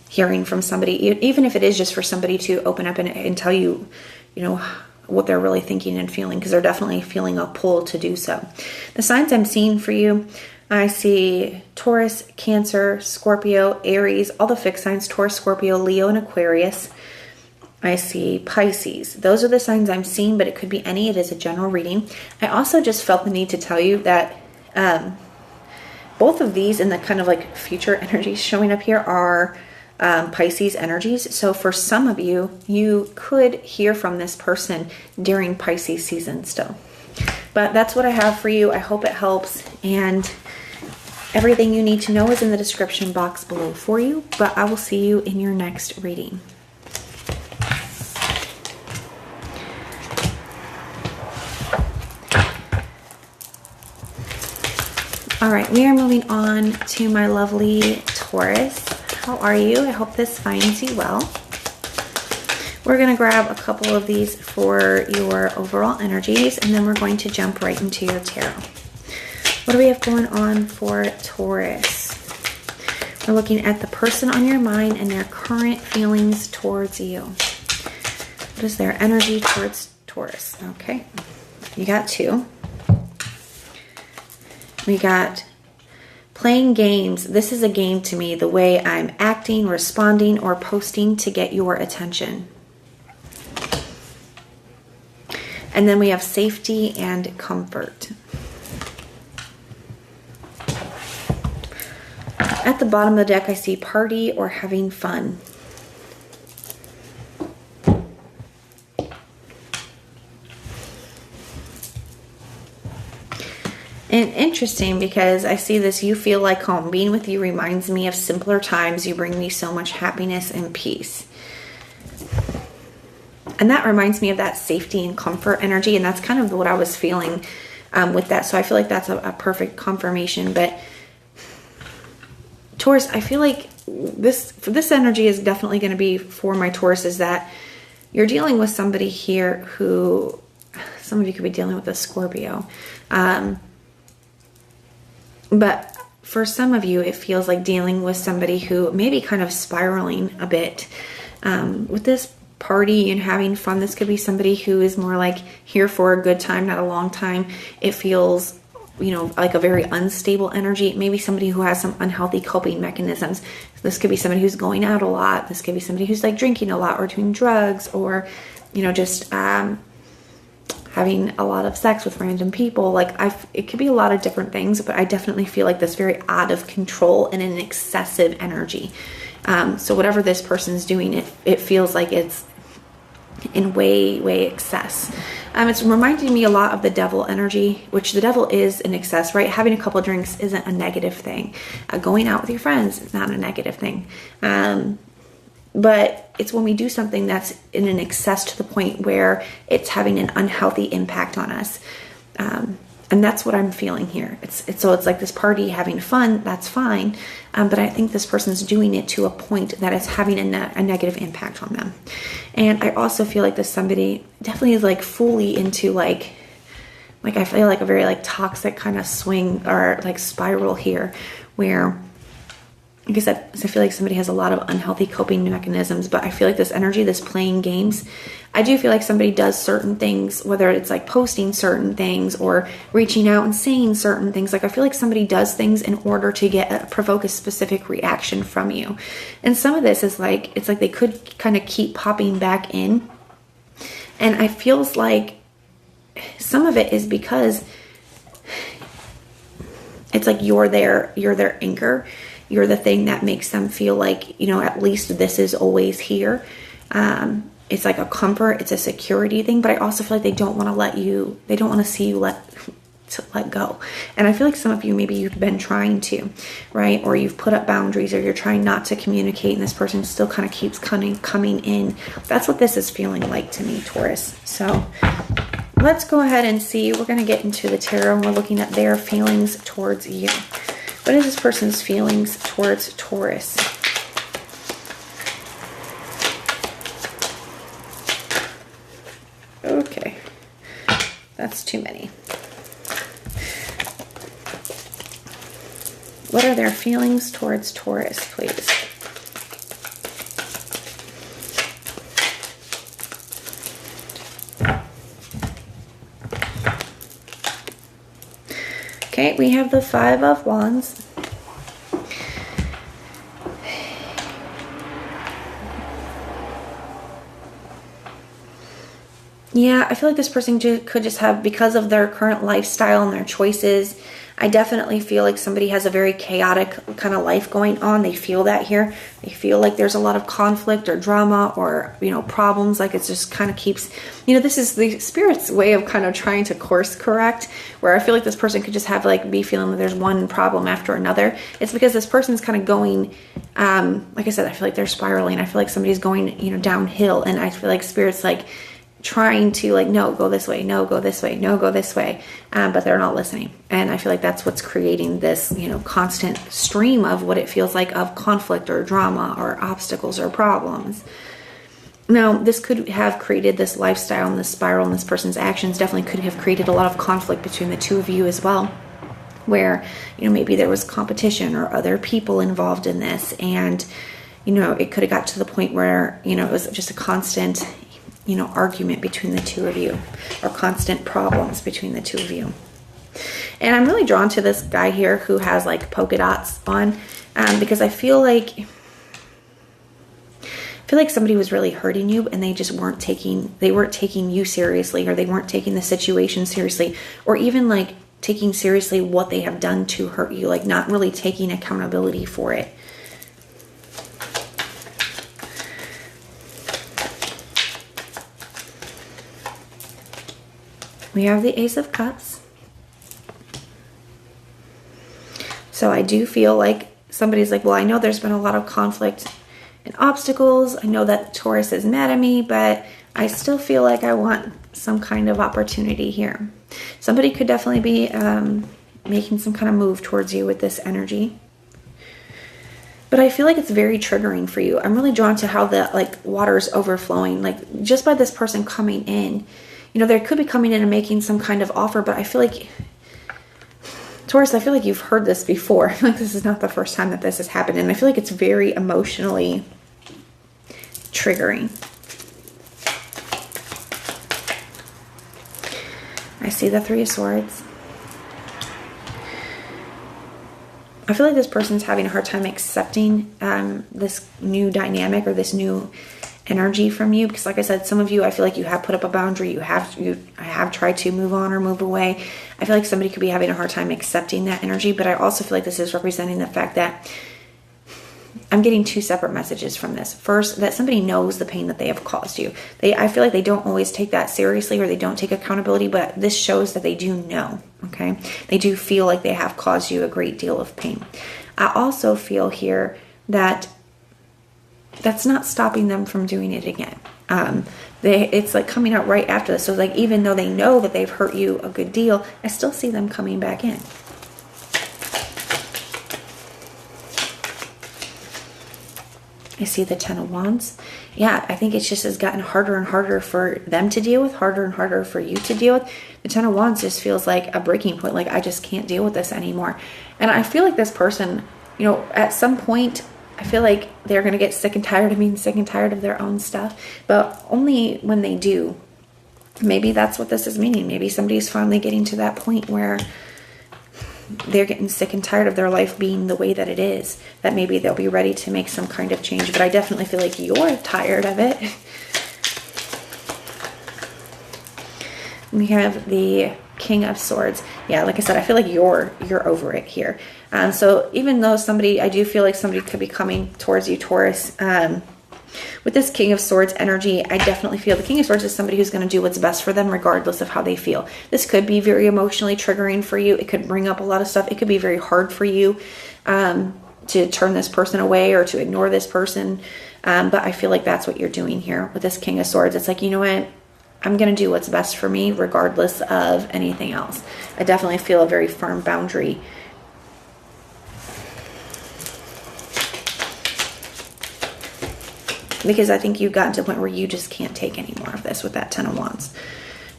hearing from somebody, even if it is just for somebody to open up and tell you, you know, what they're really thinking and feeling, because they're definitely feeling a pull to do so. The signs I'm seeing for you I see Taurus, Cancer, Scorpio, Aries, all the fixed signs, Taurus, Scorpio, Leo, and Aquarius. I see Pisces. Those are the signs I'm seeing, but it could be any. It is a general reading. I also just felt the need to tell you that both of these and the kind of like future energies showing up here are Pisces energies. So for some of you, you could hear from this person during Pisces season still. But that's what I have for you. I hope it helps. And everything you need to know is in the description box below for you. But I will see you in your next reading. All right, we are moving on to my lovely Taurus. How are you? I hope this finds you well. We're going to grab a couple of these for your overall energies, and then we're going to jump right into your tarot. What do we have going on for Taurus? We're looking at the person on your mind and their current feelings towards you. What is their energy towards Taurus? Okay, you got two. We got playing games. This is a game to me, the way I'm acting, responding, or posting to get your attention. And then we have safety and comfort. At the bottom of the deck, I see party or having fun. And interesting, because I see this, you feel like home. Being with you reminds me of simpler times. You bring me so much happiness and peace. And that reminds me of that safety and comfort energy. And that's kind of what I was feeling with that. So I feel like that's a perfect confirmation. But Taurus, I feel like this energy is definitely going to be for my Taurus, is that you're dealing with somebody here who, some of you could be dealing with a Scorpio. But for some of you, it feels like dealing with somebody who may be kind of spiraling a bit. With this party and having fun, this could be somebody who is more like here for a good time, not a long time. It feels, you know, like a very unstable energy. Maybe somebody who has some unhealthy coping mechanisms. This could be somebody who's going out a lot. This could be somebody who's like drinking a lot or doing drugs, or, you know, just having a lot of sex with random people. Like it could be a lot of different things, but I definitely feel like this very out of control and an excessive energy. So whatever this person's doing, it feels like it's in way excess. It's reminding me a lot of the devil energy, which the devil is in excess, right? Having a couple of drinks isn't a negative thing. Going out with your friends is not a negative thing. But it's when we do something that's in an excess to the point where it's having an unhealthy impact on us. And that's what I'm feeling here. It's like this party, having fun, that's fine. But I think this person's doing it to a point that it's having a negative impact on them. And I also feel like this somebody definitely is like fully into like I feel like a very like toxic kind of swing or like spiral here, where, like I said, I feel like somebody has a lot of unhealthy coping mechanisms. But I feel like this energy, this playing games, I do feel like somebody does certain things, whether it's like posting certain things or reaching out and saying certain things. Like I feel like somebody does things in order to provoke a specific reaction from you. And some of this is like, it's like they could kind of keep popping back in. And I feels like some of it is because it's like you're their anchor. You're the thing that makes them feel like, you know, at least this is always here. It's like a comfort, it's a security thing, but I also feel like they don't want to see you let go. And I feel like some of you, maybe you've been trying to, right? Or you've put up boundaries, or you're trying not to communicate, and this person still kind of keeps coming in. That's what this is feeling like to me, Taurus. So let's go ahead and see. We're going to get into the tarot, and we're looking at their feelings towards you. What is this person's feelings towards Taurus? Okay, that's too many. What are their feelings towards Taurus, please? Okay, we have the Five of Wands. Yeah, I feel like this person could just have, because of their current lifestyle and their choices, I definitely feel like somebody has a very chaotic kind of life going on. They feel that here. They feel like there's a lot of conflict or drama or, you know, problems. Like it just kind of keeps, you know, this is the Spirit's way of kind of trying to course correct, where I feel like this person could just have like be feeling that there's one problem after another. It's because this person's kind of going, like I said, I feel like they're spiraling. I feel like somebody's going, you know, downhill, and I feel like Spirit's like trying to like, no, go this way, no, go this way, no, go this way, but they're not listening. And I feel like that's what's creating this, you know, constant stream of what it feels like of conflict or drama or obstacles or problems. Now, this could have created this lifestyle and this spiral, and this person's actions definitely could have created a lot of conflict between the two of you as well, where, you know, maybe there was competition or other people involved in this, and, you know, it could have got to the point where, you know, it was just a constant, you know, argument between the two of you, or constant problems between the two of you. And I'm really drawn to this guy here who has like polka dots on, because I feel like somebody was really hurting you, and they just weren't taking you seriously, or they weren't taking the situation seriously, or even like taking seriously what they have done to hurt you, like not really taking accountability for it. We have the Ace of Cups. So I do feel like somebody's like, well, I know there's been a lot of conflict and obstacles. I know that Taurus is mad at me, but I still feel like I want some kind of opportunity here. Somebody could definitely be making some kind of move towards you with this energy. But I feel like it's very triggering for you. I'm really drawn to how the like water's overflowing. Like just by this person coming in, you know, they could be coming in and making some kind of offer, but I feel like, Taurus, I feel like you've heard this before. Like this is not the first time that this has happened, and I feel like it's very emotionally triggering. I see the Three of Swords. I feel like this person's having a hard time accepting this new dynamic or this new energy from you, because like I said, some of you, I feel like you have put up a boundary, I have tried to move on or move away. I feel like somebody could be having a hard time accepting that energy, but I also feel like this is representing the fact that I'm getting two separate messages from this. First, that somebody knows the pain that they have caused you. I feel like they don't always take that seriously, or they don't take accountability, but this shows that they do know, okay? They do feel like they have caused you a great deal of pain. I also feel here that that's not stopping them from doing it again. It's like coming out right after this. So like, even though they know that they've hurt you a good deal, I still see them coming back in. I see the Ten of Wands. Yeah, I think it's just has gotten harder and harder for them to deal with, harder and harder for you to deal with. The Ten of Wands just feels like a breaking point. Like, I just can't deal with this anymore. And I feel like this person, you know, at some point, I feel like they're going to get sick and tired of being sick and tired of their own stuff. But only when they do, maybe that's what this is meaning. Maybe somebody's finally getting to that point where they're getting sick and tired of their life being the way that it is, that maybe they'll be ready to make some kind of change. But I definitely feel like you're tired of it. We have the King of Swords. Yeah, like I said, I feel like you're over it here. So even though I do feel like somebody could be coming towards you, Taurus, with this King of Swords energy, I definitely feel the King of Swords is somebody who's going to do what's best for them regardless of how they feel. This could be very emotionally triggering for you. It could bring up a lot of stuff. It could be very hard for you to turn this person away or to ignore this person. But I feel like that's what you're doing here with this King of Swords. It's like, you know what? I'm going to do what's best for me regardless of anything else. I definitely feel a very firm boundary. Because I think you've gotten to a point where you just can't take any more of this with that Ten of Wands.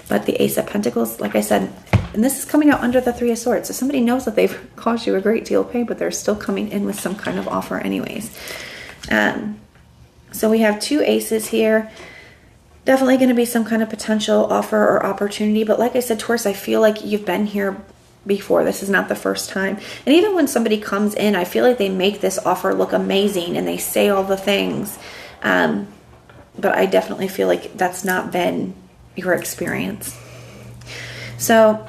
But the Ace of Pentacles, like I said, and this is coming out under the Three of Swords. So somebody knows that they've caused you a great deal of pain, but they're still coming in with some kind of offer anyways. So we have two aces here. Definitely going to be some kind of potential offer or opportunity. But like I said, Taurus, I feel like you've been here before. This is not the first time. And even when somebody comes in, I feel like they make this offer look amazing and they say all the things. But I definitely feel like that's not been your experience. So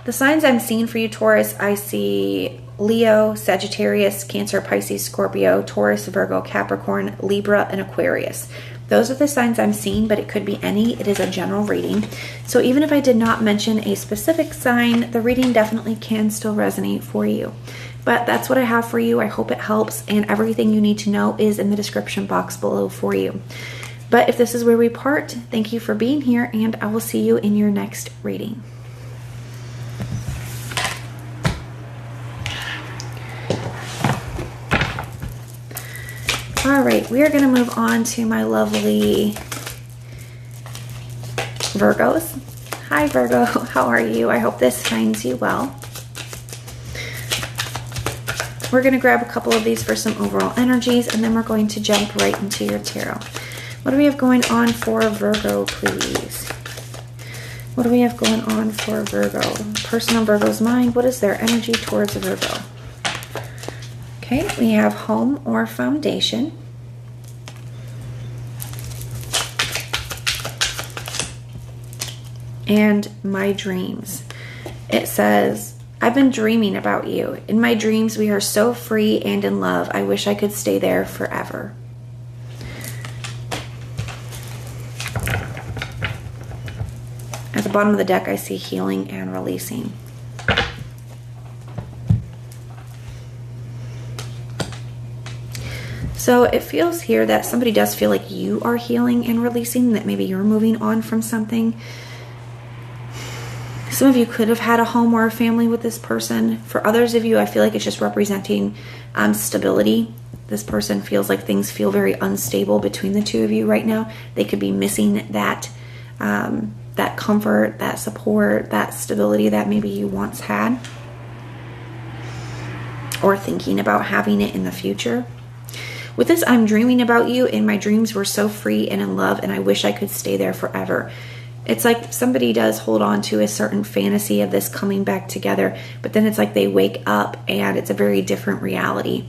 the signs I'm seeing for you, Taurus, I see Leo, Sagittarius, Cancer, Pisces, Scorpio, Taurus, Virgo, Capricorn, Libra, and Aquarius. Those are the signs I'm seeing, but it could be any. It is a general reading. So even if I did not mention a specific sign, the reading definitely can still resonate for you. But that's what I have for you. I hope it helps, and everything you need to know is in the description box below for you. But if this is where we part, thank you for being here, and I will see you in your next reading. All right, we are going to move on to my lovely Virgos. Hi, Virgo. How are you? I hope this finds you well. We're going to grab a couple of these for some overall energies, and then we're going to jump right into your tarot. What do we have going on for Virgo, please? What do we have going on for Virgo? Person on Virgo's mind, what is their energy towards Virgo? Okay, we have home or foundation. And my dreams. It says, I've been dreaming about you. In my dreams, we are so free and in love. I wish I could stay there forever. At the bottom of the deck, I see healing and releasing. So it feels here that somebody does feel like you are healing and releasing, that maybe you're moving on from something. Some of you could have had a home or a family with this person. For others of you, I feel like it's just representing stability. This person feels like things feel very unstable between the two of you right now. They could be missing that, that comfort, that support, that stability that maybe you once had, or thinking about having it in the future. With this, I'm dreaming about you, and my dreams were so free and in love, and I wish I could stay there forever. It's like somebody does hold on to a certain fantasy of this coming back together, but then it's like they wake up and it's a very different reality.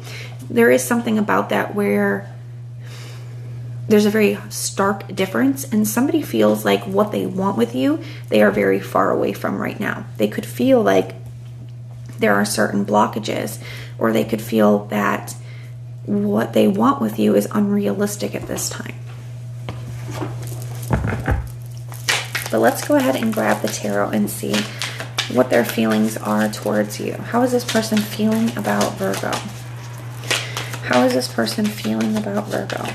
There is something about that where there's a very stark difference, and somebody feels like what they want with you, they are very far away from right now. They could feel like there are certain blockages, or they could feel that what they want with you is unrealistic at this time. But let's go ahead and grab the tarot and see what their feelings are towards you. How is this person feeling about Virgo? How is this person feeling about Virgo?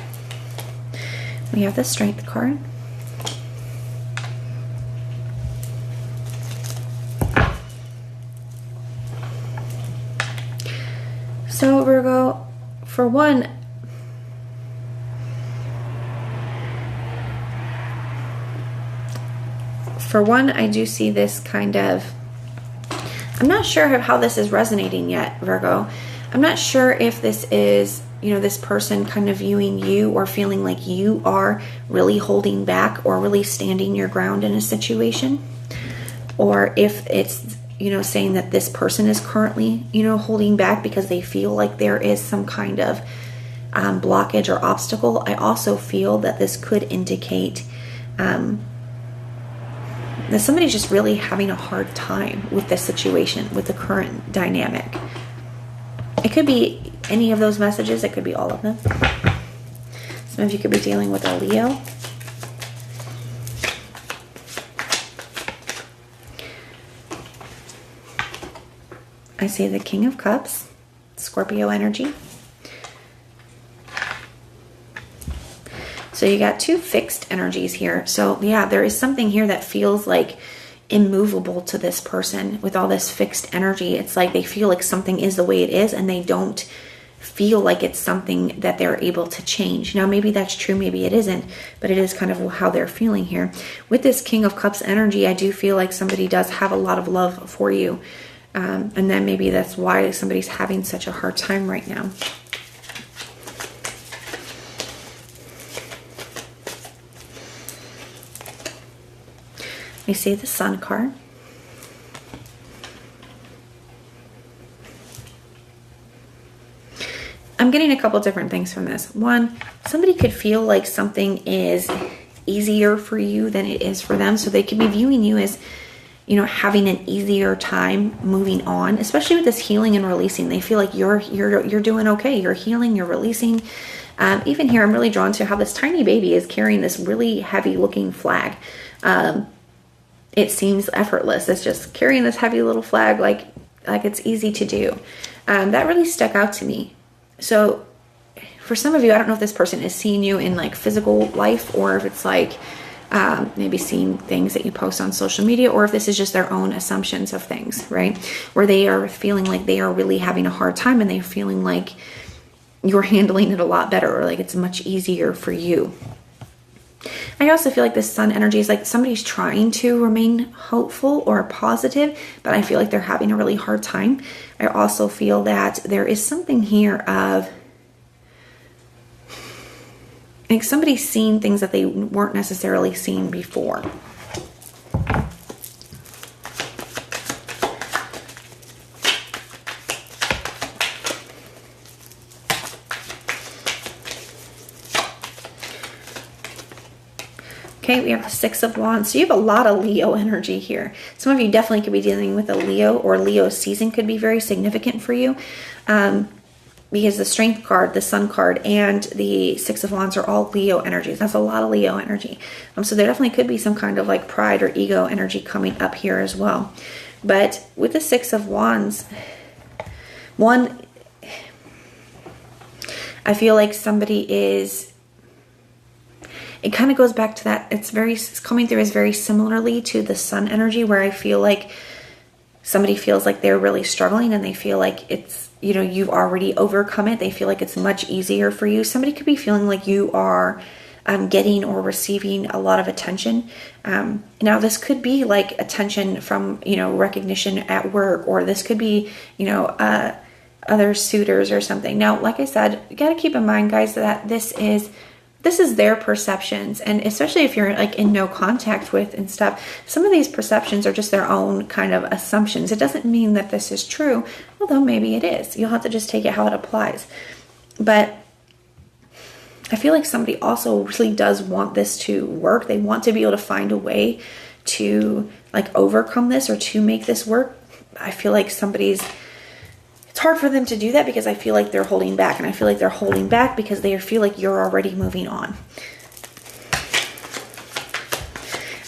We have the Strength card. So Virgo, for one, I do see this kind of, I'm not sure how this is resonating yet, Virgo. I'm not sure if this is, this person kind of viewing you or feeling like you are really holding back or really standing your ground in a situation, or if it's, saying that this person is currently, holding back because they feel like there is some kind of blockage or obstacle. I also feel that this could indicate that somebody's just really having a hard time with this situation, with the current dynamic. It could be any of those messages. It could be all of them. Some of you could be dealing with a Leo. I see the King of Cups, Scorpio energy. So you got two fixed energies here. So yeah, there is something here that feels like immovable to this person with all this fixed energy. It's like they feel like something is the way it is, and they don't feel like it's something that they're able to change. Now, maybe that's true, maybe it isn't, but it is kind of how they're feeling here. With this King of Cups energy, I do feel like somebody does have a lot of love for you. And then maybe that's why somebody's having such a hard time right now. I see the Sun card. I'm getting a couple different things from this. One, somebody could feel like something is easier for you than it is for them. So they could be viewing you as, you know, having an easier time moving on, especially with this healing and releasing. They feel like you're doing okay. You're healing, you're releasing. Even here, I'm really drawn to how this tiny baby is carrying this really heavy looking flag. It seems effortless. It's just carrying this heavy little flag like it's easy to do. That really stuck out to me. So for some of you, I don't know if this person is seeing you in like physical life, or if it's like maybe seeing things that you post on social media, or if this is just their own assumptions of things, right? Where they are feeling like they are really having a hard time, and they're feeling like you're handling it a lot better, or like it's much easier for you. I also feel like this sun energy is like somebody's trying to remain hopeful or positive, but I feel like they're having a really hard time. I also feel that there is something here of like somebody's seeing things that they weren't necessarily seeing before. Okay, we have the Six of Wands. So you have a lot of Leo energy here. Some of you definitely could be dealing with a Leo, or Leo season could be very significant for you. Because the Strength card, the Sun card, and the Six of Wands are all Leo energies. That's a lot of Leo energy. So there definitely could be some kind of like pride or ego energy coming up here as well. But with the Six of Wands, one, I feel like somebody is... It kind of goes back to that. It's coming through as very similarly to the Sun energy, where I feel like somebody feels like they're really struggling, and they feel like it's, you know, you've already overcome it. They feel like it's much easier for you. Somebody could be feeling like you are getting or receiving a lot of attention. Now this could be like attention from, you know, recognition at work, or this could be, you know, other suitors or something. Now, like I said, you got to keep in mind, guys, that this is their perceptions, and especially if you're like in no contact with and stuff, some of these perceptions are just their own kind of assumptions. It doesn't mean that this is true, although maybe it is. You'll have to just take it how it applies. But I feel like somebody also really does want this to work. They want to be able to find a way to like overcome this or to make this work. I feel like it's hard for them to do that because I feel like they're holding back, and I feel like they're holding back because they feel like you're already moving on.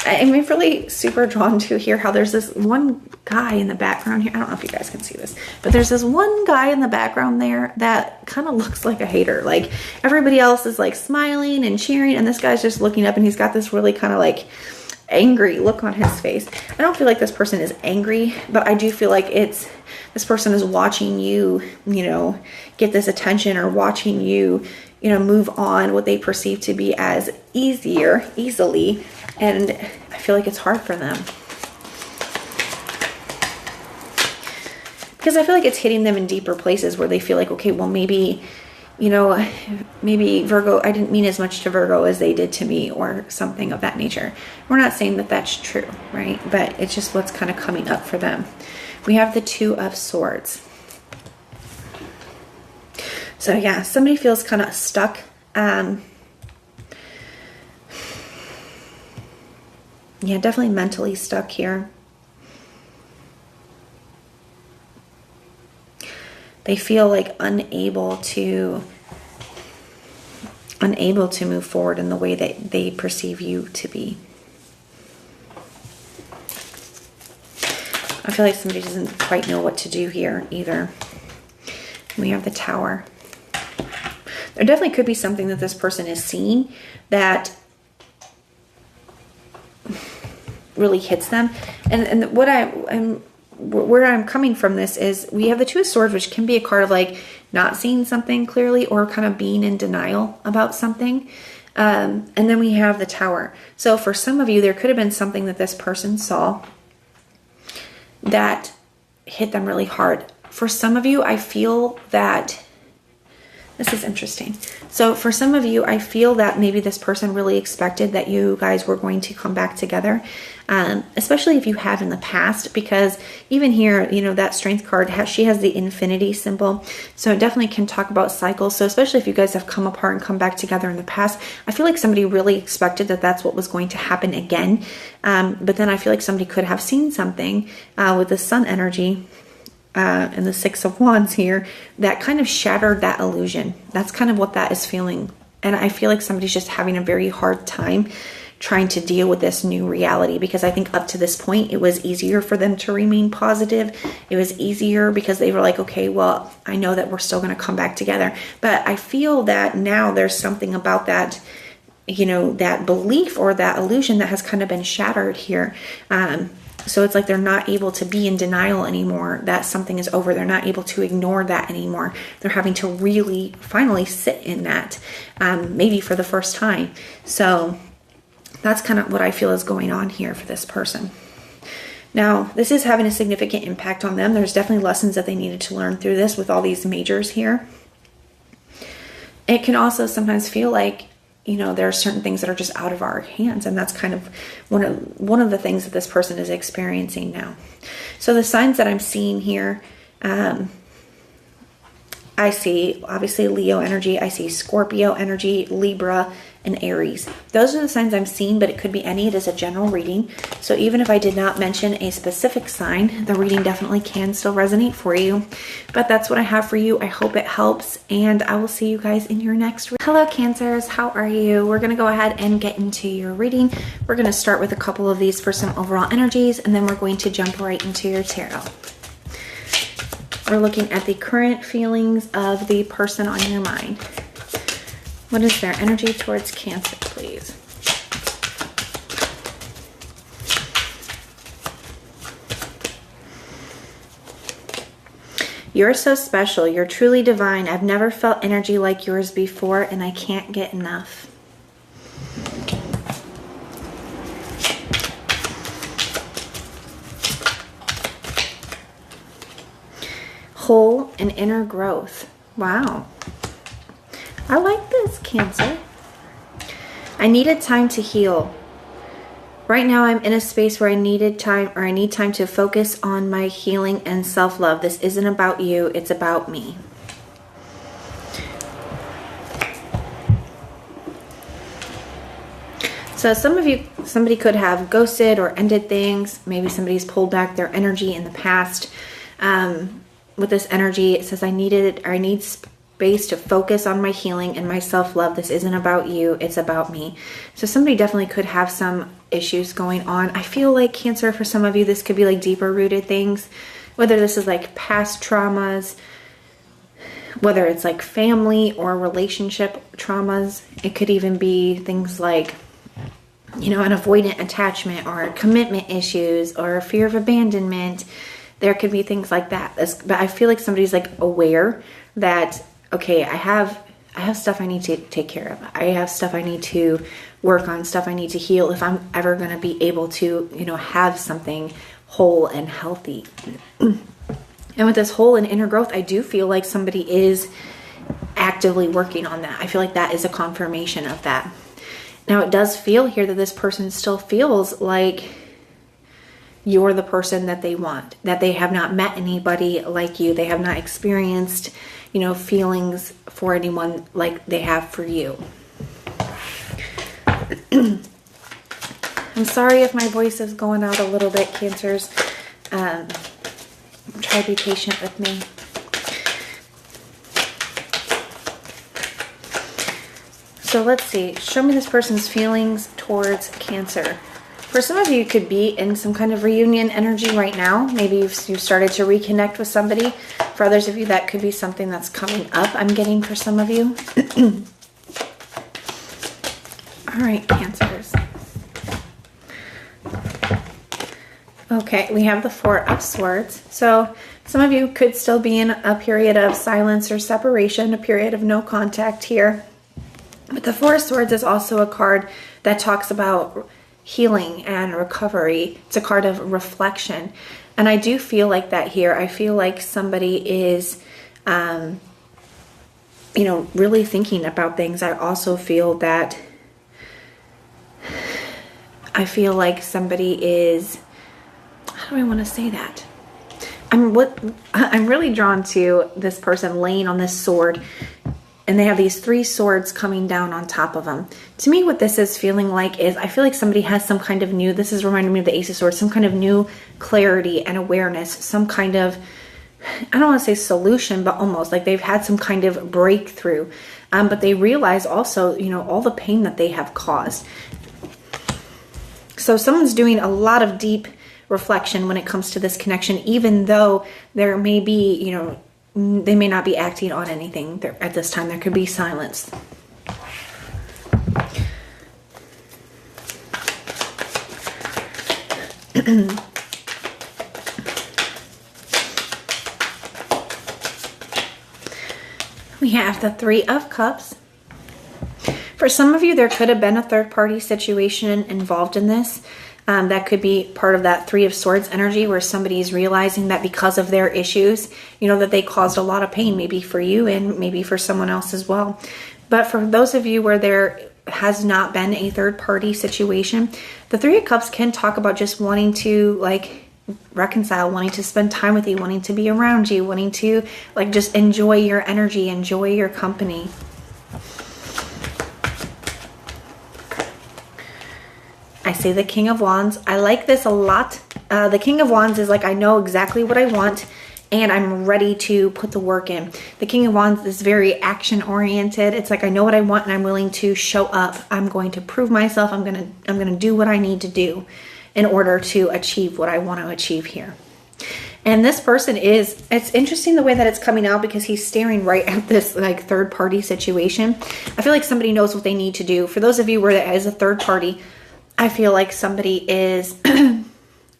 I'm really super drawn to here how there's this one guy in the background here. I don't know if you guys can see this, but there's this one guy in the background there that kind of looks like a hater. Like everybody else is like smiling and cheering, and this guy's just looking up, and he's got this really kind of like angry look on his face. I don't feel like this person is angry, but I do feel like this person is watching you, you know, get this attention, or watching you, you know, move on what they perceive to be as easily. And I feel like it's hard for them. Because I feel like it's hitting them in deeper places where they feel like, okay, well, maybe, you know, maybe Virgo, I didn't mean as much to Virgo as they did to me, or something of that nature. We're not saying that that's true, right? But it's just what's kind of coming up for them. We have the Two of Swords. So yeah, somebody feels kind of stuck. Yeah, definitely mentally stuck here. They feel like unable to move forward in the way that they perceive you to be. I feel like somebody doesn't quite know what to do here either. We have the Tower. There definitely could be something that this person is seeing that really hits them. And where I'm coming from this is we have the Two of Swords, which can be a card of like not seeing something clearly, or kind of being in denial about something. And then we have the Tower. So for some of you, there could have been something that this person saw that hit them really hard. For some of you, I feel that This is interesting. So for some of you, I feel that maybe this person really expected that you guys were going to come back together, especially if you have in the past, because even here, you know, that Strength card, she has the infinity symbol. So it definitely can talk about cycles. So especially if you guys have come apart and come back together in the past, I feel like somebody really expected that that's what was going to happen again. But then I feel like somebody could have seen something with the Sun energy and the Six of Wands here that kind of shattered that illusion. That's kind of what that is feeling. And I feel like somebody's just having a very hard time trying to deal with this new reality, because I think up to this point it was easier for them to remain positive. It was easier because they were like, okay, well, I know that we're still going to come back together. But I feel that now there's something about that, you know, that belief or that illusion that has kind of been shattered here. So it's like they're not able to be in denial anymore that something is over. They're not able to ignore that anymore. They're having to really finally sit in that, maybe for the first time. So that's kind of what I feel is going on here for this person. Now, this is having a significant impact on them. There's definitely lessons that they needed to learn through this with all these majors here. It can also sometimes feel like, you know, there are certain things that are just out of our hands, and that's kind of one of the things that this person is experiencing now. So the signs that I'm seeing here, I see obviously Leo energy, I see Scorpio energy, Libra, and Aries. Those are the signs I'm seeing, but it could be any. It is a general reading. So even if I did not mention a specific sign, the reading definitely can still resonate for you. But that's what I have for you. I hope it helps, and I will see you guys in your next reading. Hello, Cancers. How are you? We're going to go ahead and get into your reading. We're going to start with a couple of these for some overall energies, and then we're going to jump right into your tarot. We're looking at the current feelings of the person on your mind. What is their energy towards Cancer, please? You're so special. You're truly divine. I've never felt energy like yours before, and I can't get enough. Whole and inner growth. Wow. I like this, Cancer. I needed time to heal. Right now I'm in a space where I need time to focus on my healing and self-love. This isn't about you, it's about me. So some of you, somebody could have ghosted or ended things. Maybe somebody's pulled back their energy in the past. With this energy, it says I need space to focus on my healing and my self-love. This isn't about you, it's about me. So somebody definitely could have some issues going on. I feel like, Cancer, for some of you, this could be like deeper rooted things, whether this is like past traumas, whether it's like family or relationship traumas. It could even be things like, you know, an avoidant attachment or commitment issues or fear of abandonment. There could be things like that. But I feel like somebody's like aware that, okay, I have stuff I need to take care of. I have stuff I need to work on, stuff I need to heal if I'm ever going to be able to, you know, have something whole and healthy. And with this whole and inner growth, I do feel like somebody is actively working on that. I feel like that is a confirmation of that. Now, it does feel here that this person still feels like you're the person that they want, that they have not met anybody like you. They have not experienced, you know, feelings for anyone like they have for you. I'm sorry if my voice is going out a little bit, Cancers. Try to be patient with me. So let's see. Show me this person's feelings towards Cancer. For some of you, you could be in some kind of reunion energy right now. Maybe you've started to reconnect with somebody. For others of you, that could be something that's coming up, I'm getting for some of you. All right, Cancers. Okay, we have the Four of Swords. So some of you could still be in a period of silence or separation, a period of no contact here. But the Four of Swords is also a card that talks about healing and recovery. It's a card of reflection. And I do feel like that here. I feel like somebody is you know, really thinking about things. I also feel that I feel like somebody is, how do I want to say that? I'm really drawn to this person laying on this sword, and they have these 3 swords coming down on top of them. To me, what this is feeling like is, I feel like somebody has some kind of new, this is reminding me of the Ace of Swords, some kind of new clarity and awareness, some kind of, I don't want to say solution, but almost like they've had some kind of breakthrough. But they realize also, you know, all the pain that they have caused. So someone's doing a lot of deep reflection when it comes to this connection, even though there may be, you know, they may not be acting on anything there at this time. There could be silence. We have the 3 of Cups. For some of you, there could have been a third-party situation involved in this. That could be part of that 3 of Swords energy, where somebody is realizing that because of their issues, you know, that they caused a lot of pain, maybe for you and maybe for someone else as well. But for those of you where there has not been a third-party situation, the 3 of Cups can talk about just wanting to, like, reconcile, wanting to spend time with you, wanting to be around you, wanting to, like, just enjoy your energy, enjoy your company. I say the King of Wands. I like this a lot. The King of Wands is like, I know exactly what I want and I'm ready to put the work in. The King of Wands is very action oriented. It's like, I know what I want and I'm willing to show up. I'm going to prove myself. I'm going to do what I need to do in order to achieve what I want to achieve here. And this person is, it's interesting the way that it's coming out, because he's staring right at this like third party situation. I feel like somebody knows what they need to do. For those of you where there is a third party, I feel like somebody is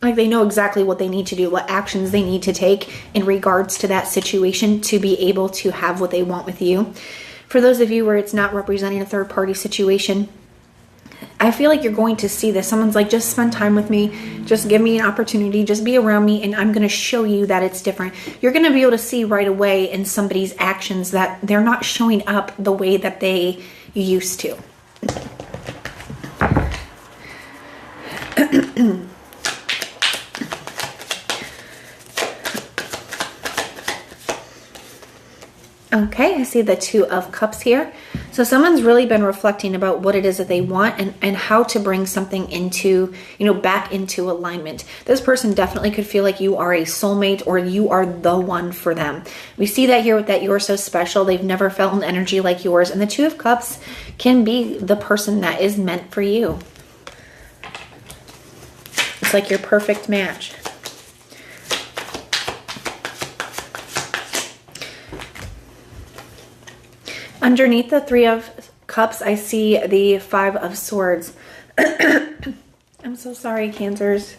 like, they know exactly what they need to do, what actions they need to take in regards to that situation to be able to have what they want with you. For those of you where it's not representing a third party situation, I feel like you're going to see this. Someone's like, just spend time with me, just give me an opportunity, just be around me, and I'm going to show you that it's different. You're going to be able to see right away in somebody's actions that they're not showing up the way that they used to. Okay, I see the 2 of Cups here. So someone's really been reflecting about what it is that they want and how to bring something into, you know, back into alignment. This person definitely could feel like you are a soulmate or you are the one for them. We see that here with that you're so special. They've never felt an energy like yours. And the 2 of Cups can be the person that is meant for you. It's like your perfect match. Underneath the 3 of Cups, I see the 5 of Swords. I'm so sorry, Cancers.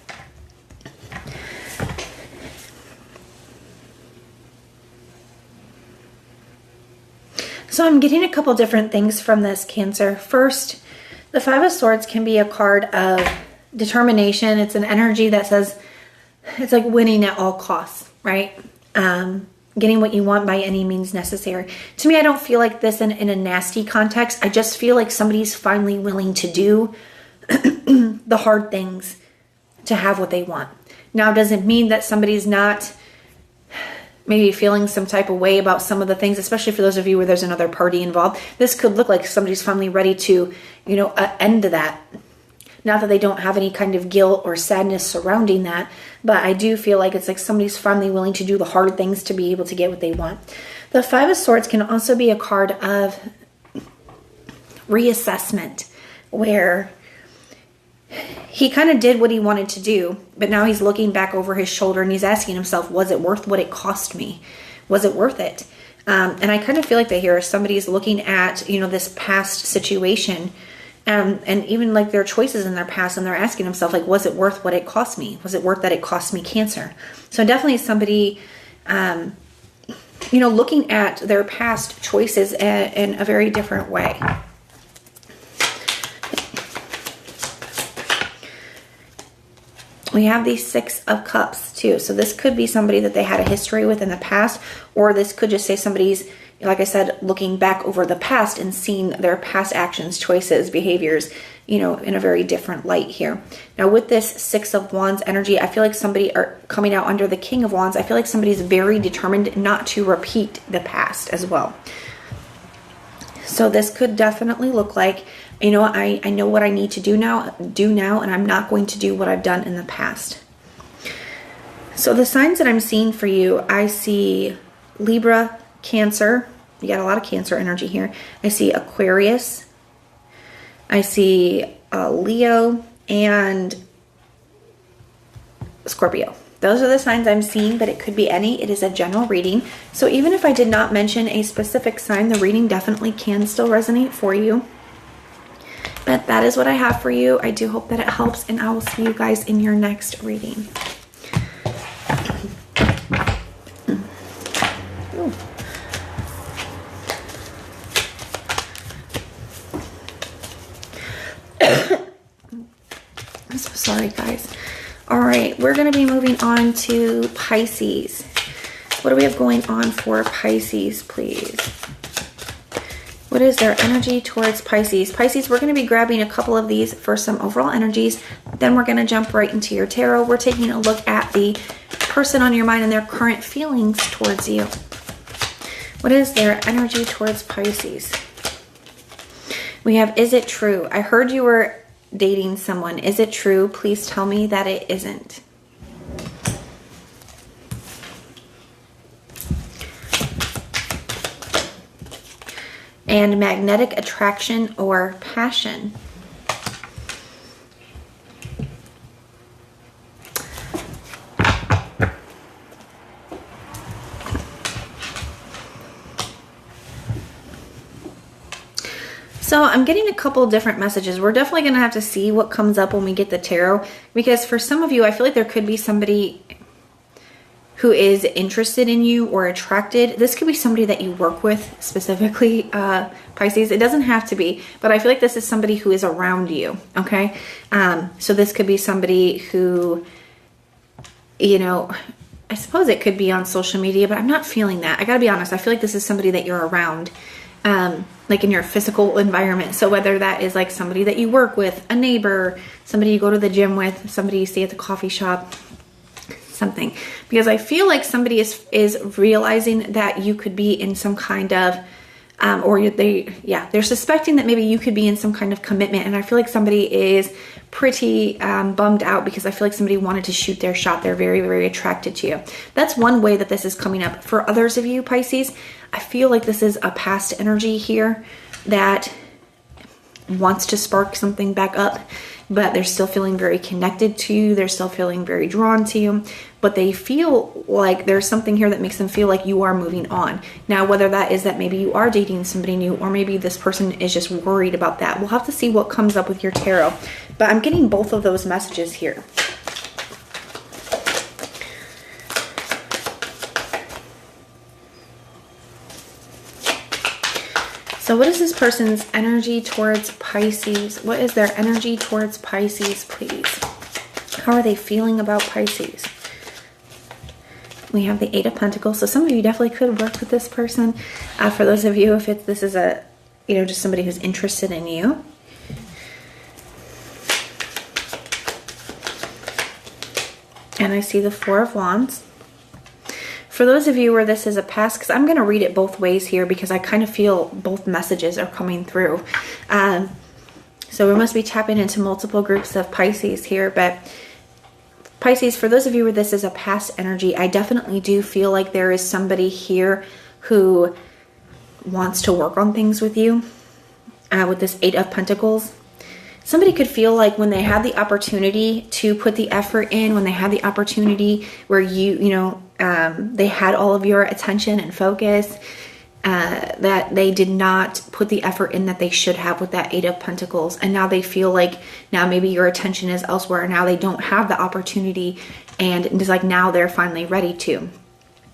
So I'm getting a couple different things from this, Cancer. First, the 5 of Swords can be a card of determination. It's an energy that says, it's like winning at all costs, right? Getting what you want by any means necessary. To me, I don't feel like this in a nasty context. I just feel like somebody's finally willing to do the hard things to have what they want. Now, does it mean that somebody's not maybe feeling some type of way about some of the things, especially for those of you where there's another party involved? This could look like somebody's finally ready to, you know, end that. Not that they don't have any kind of guilt or sadness surrounding that, but I do feel like it's like somebody's finally willing to do the hard things to be able to get what they want. The 5 of Swords can also be a card of reassessment, where he kind of did what he wanted to do, but now he's looking back over his shoulder and he's asking himself, was it worth what it cost me? Was it worth it? And I kind of feel like that here somebody's looking at, you know, this past situation, and even like their choices in their past, and they're asking themselves, like, was it worth what it cost me? Was it worth that it cost me Cancer? So definitely somebody, you know, looking at their past choices in a very different way. We have the 6 of Cups too. So this could be somebody that they had a history with in the past, or this could just say somebody's, like I said, looking back over the past and seeing their past actions, choices, behaviors, you know, in a very different light here. Now with this Six of Wands energy, I feel like somebody are coming out under the King of Wands. I feel like somebody's very determined not to repeat the past as well. So this could definitely look like, you know, I know what I need to do now, and I'm not going to do what I've done in the past. So the signs that I'm seeing for you, I see Libra, Cancer. You got a lot of Cancer energy here. I see Aquarius. I see Leo and Scorpio. Those are the signs I'm seeing, but it could be any. It is a general reading. So even if I did not mention a specific sign, the reading definitely can still resonate for you. But that is what I have for you. I do hope that it helps, and I will see you guys in your next reading. I'm so sorry, guys. All right, we're going to be moving on to Pisces. What do we have going on for Pisces, please? What is their energy towards Pisces? Pisces, we're going to be grabbing a couple of these for some overall energies. Then we're going to jump right into your tarot. We're taking a look at the person on your mind and their current feelings towards you. What is their energy towards Pisces? We have, is it true? I heard you were dating someone. Is it true? Please tell me that it isn't. And magnetic attraction or passion. So I'm getting a couple different messages. We're definitely going to have to see what comes up when we get the tarot, because for some of you, I feel like there could be somebody who is interested in you or attracted. This could be somebody that you work with, specifically Pisces. It doesn't have to be, but I feel like this is somebody who is around you, okay? So this could be somebody who, you know, I suppose it could be on social media, but I'm not feeling that. I gotta be honest. I feel like this is somebody that you're around, like in your physical environment. So whether that is like somebody that you work with, a neighbor, somebody you go to the gym with, somebody you see at the coffee shop, something. Because I feel like somebody is realizing that you could be in some kind of, they're suspecting that maybe you could be in some kind of commitment. And I feel like somebody is pretty bummed out because I feel like somebody wanted to shoot their shot. They're very, very attracted to you. That's one way that this is coming up. For others of you, Pisces, I feel like this is a past energy here that wants to spark something back up, but they're still feeling very connected to you. They're still feeling very drawn to you, but they feel like there's something here that makes them feel like you are moving on. Now, whether that is that maybe you are dating somebody new, or maybe this person is just worried about that, we'll have to see what comes up with your tarot. But I'm getting both of those messages here. So what is this person's energy towards Pisces? What is their energy towards Pisces, please? How are they feeling about Pisces? We have the Eight of Pentacles. So some of you definitely could work with this person. For those of you, if this is a, just somebody who's interested in you. And I see the Four of Wands. For those of you where this is a past, because I'm going to read it both ways here because I kind of feel both messages are coming through. So we must be tapping into multiple groups of Pisces here. But Pisces, for those of you where this is a past energy, I definitely do feel like there is somebody here who wants to work on things with you. With this Eight of Pentacles. Somebody could feel like when they had the opportunity to put the effort in, when they had the opportunity where they had all of your attention and focus, that they did not put the effort in that they should have with that Eight of Pentacles. And now they feel like now maybe your attention is elsewhere. Now they don't have the opportunity, and it's like now they're finally ready to.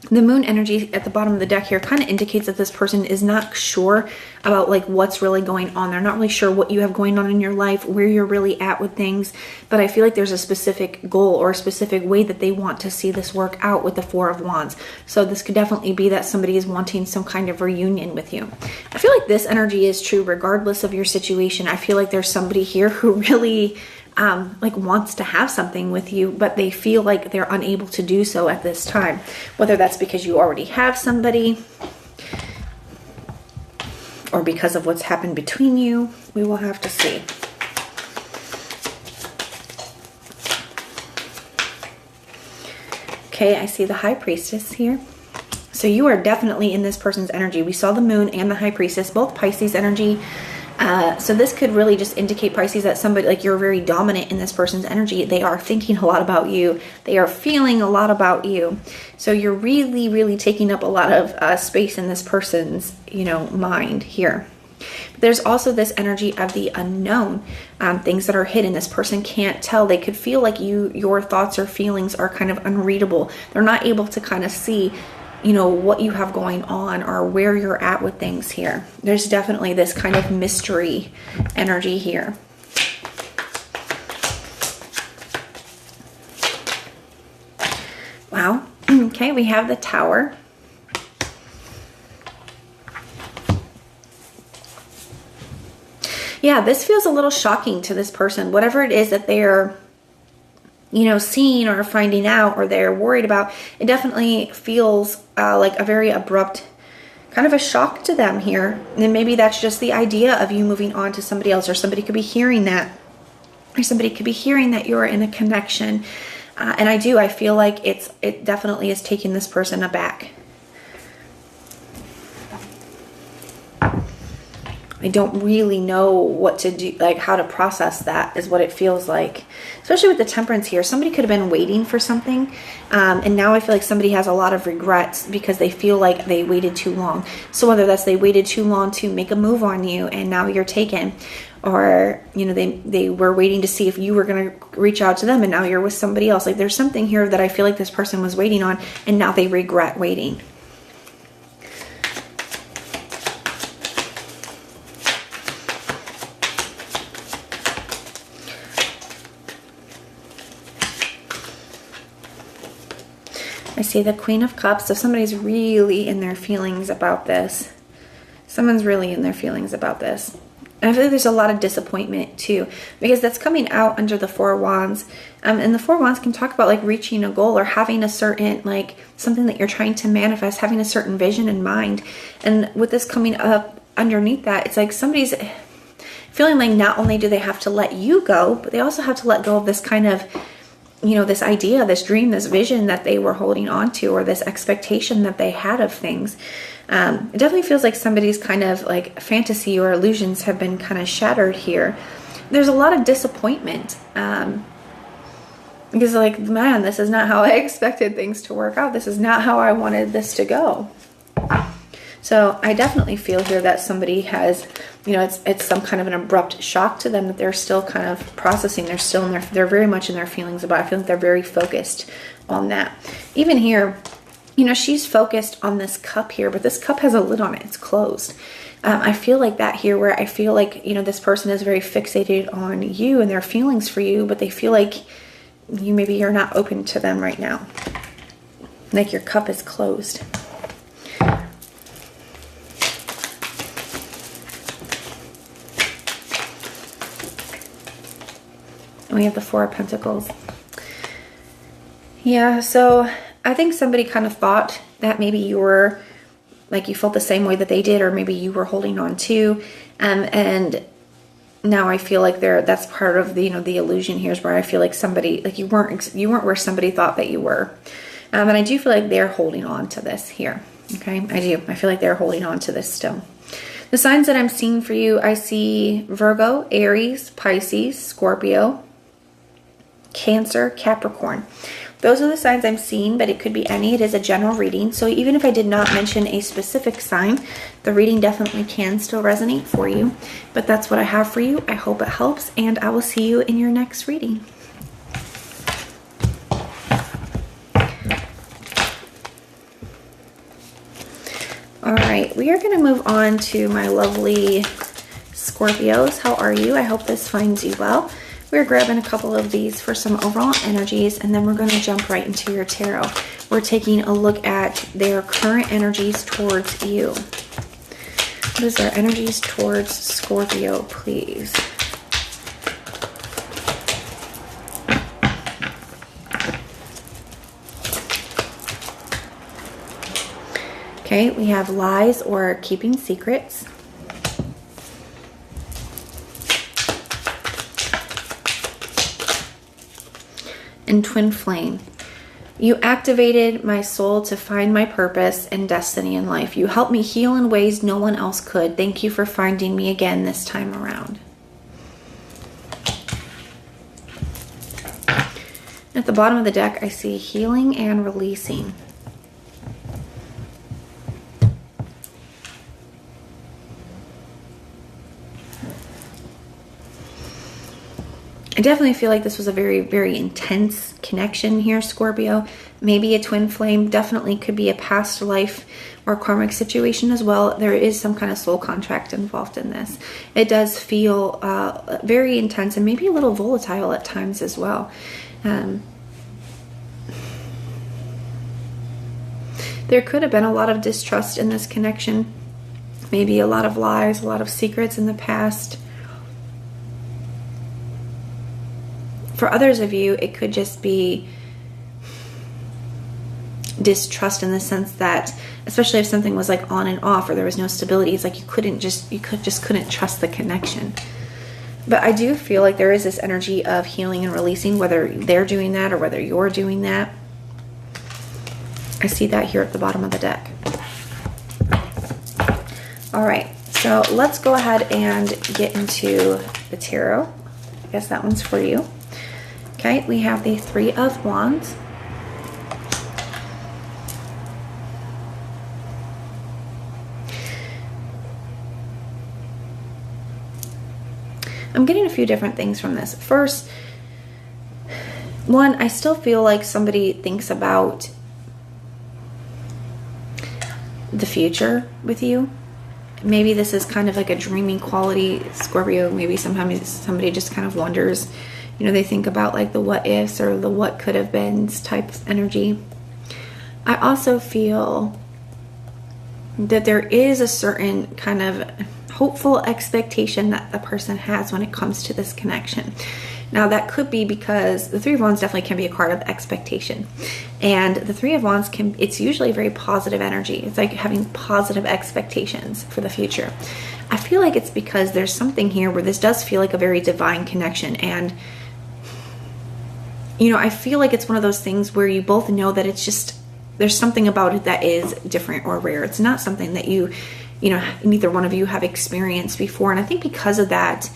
The moon energy at the bottom of the deck here kind of indicates that this person is not sure about like what's really going on. They're not really sure what you have going on in your life, where you're really at with things. But I feel like there's a specific goal or a specific way that they want to see this work out with the Four of Wands. So this could definitely be that somebody is wanting some kind of reunion with you. I feel like this energy is true regardless of your situation. I feel like there's somebody here who really like wants to have something with you, but they feel like they're unable to do so at this time. Whether that's because you already have somebody or because of what's happened between you, we will have to see. Okay, I see the High Priestess here. So you are definitely in this person's energy. We saw the Moon and the High Priestess, both Pisces energy. So this could really just indicate, Pisces, that somebody, like, you're very dominant in this person's energy. They are thinking a lot about you. They are feeling a lot about you. So you're really, really taking up a lot of space in this person's, you know, mind here. But there's also this energy of the unknown, things that are hidden. This person can't tell. They could feel like your thoughts or feelings are kind of unreadable. They're not able to kind of see, you know, what you have going on or where you're at with things here. There's definitely this kind of mystery energy here. Wow. Okay, we have the Tower. Yeah, this feels a little shocking to this person. Whatever it is that they're, you know, seeing or finding out or they're worried about, it definitely feels like a very abrupt kind of a shock to them here. And maybe that's just the idea of you moving on to somebody else, or somebody could be hearing that, or somebody could be hearing that you're in a connection. And I feel like it definitely is taking this person aback. I don't really know what to do, like how to process that is what it feels like. Especially with the Temperance here. Somebody could have been waiting for something. And now I feel like somebody has a lot of regrets because they feel like they waited too long. So whether that's they waited too long to make a move on you and now you're taken. Or, you know, they were waiting to see if you were going to reach out to them and now you're with somebody else. Like there's something here that I feel like this person was waiting on and now they regret waiting. I see the Queen of Cups. So somebody's really in their feelings about this. Someone's really in their feelings about this. And I feel like there's a lot of disappointment too, because that's coming out under the Four of Wands. And the Four of Wands can talk about like reaching a goal or having a certain, like something that you're trying to manifest, having a certain vision in mind. And with this coming up underneath that, it's like somebody's feeling like not only do they have to let you go, but they also have to let go of this kind of, you know, this idea, this dream, this vision that they were holding on to, or this expectation that they had of things. It definitely feels like somebody's kind of like fantasy or illusions have been kind of shattered here. There's a lot of disappointment because like, man, this is not how I expected things to work out. This is not how I wanted this to go. So I definitely feel here that somebody has, you know, it's some kind of an abrupt shock to them that they're still kind of processing. They're still in they're very much in their feelings about it. I feel like they're very focused on that. Even here, you know, she's focused on this cup here, but this cup has a lid on it. It's closed. I feel like that here, where I feel like, you know, this person is very fixated on you and their feelings for you, but they feel like maybe you're not open to them right now. Like your cup is closed. And we have the Four of Pentacles. Yeah, so I think somebody kind of thought that maybe you were, like you felt the same way that they did, or maybe you were holding on to, and now I feel like that's part of the, you know, the illusion here is where I feel like somebody, like you weren't where somebody thought that you were. And I do feel like they're holding on to this here. Okay, I do. I feel like they're holding on to this still. The signs that I'm seeing for you, I see Virgo, Aries, Pisces, Scorpio, Cancer, Capricorn. Those are the signs I'm seeing, but it could be any. It is a general reading. So even if I did not mention a specific sign, the reading definitely can still resonate for you. But that's what I have for you. I hope it helps, and I will see you in your next reading. right, we are going to move on to my lovely Scorpios. How are you? I hope this finds you well. We're grabbing a couple of these for some overall energies, and then we're going to jump right into your tarot. We're taking a look at their current energies towards you. What is their energies towards Scorpio, please? Okay, we have lies or keeping secrets. And twin flame. You activated my soul to find my purpose and destiny in life. You helped me heal in ways no one else could. Thank you for finding me again this time around. At the bottom of the deck, I see healing and releasing. I definitely feel like this was a very, very intense connection here, Scorpio. Maybe a twin flame, definitely could be a past life or karmic situation as well. There is some kind of soul contract involved in this. It does feel very intense and maybe a little volatile at times as well. There could have been a lot of distrust in this connection. Maybe a lot of lies, a lot of secrets in the past. For others of you, it could just be distrust in the sense that, especially if something was like on and off or there was no stability, it's like you couldn't trust the connection. But I do feel like there is this energy of healing and releasing, whether they're doing that or whether you're doing that. I see that here at the bottom of the deck. All right, so let's go ahead and get into the tarot. I guess that one's for you. Okay, we have the Three of Wands. I'm getting a few different things from this. First, one, I still feel like somebody thinks about the future with you. Maybe this is kind of like a dreaming quality, Scorpio. Maybe sometimes somebody just kind of wonders, you know, they think about like the what ifs or the what could have been type of energy. I also feel that there is a certain kind of hopeful expectation that the person has when it comes to this connection. Now that could be because the Three of Wands definitely can be a card of expectation. And the Three of Wands it's usually very positive energy. It's like having positive expectations for the future. I feel like it's because there's something here where this does feel like a very divine connection. And, you know, I feel like it's one of those things where you both know that it's just, there's something about it that is different or rare. It's not something that you know, neither one of you have experienced before. And I think because of that,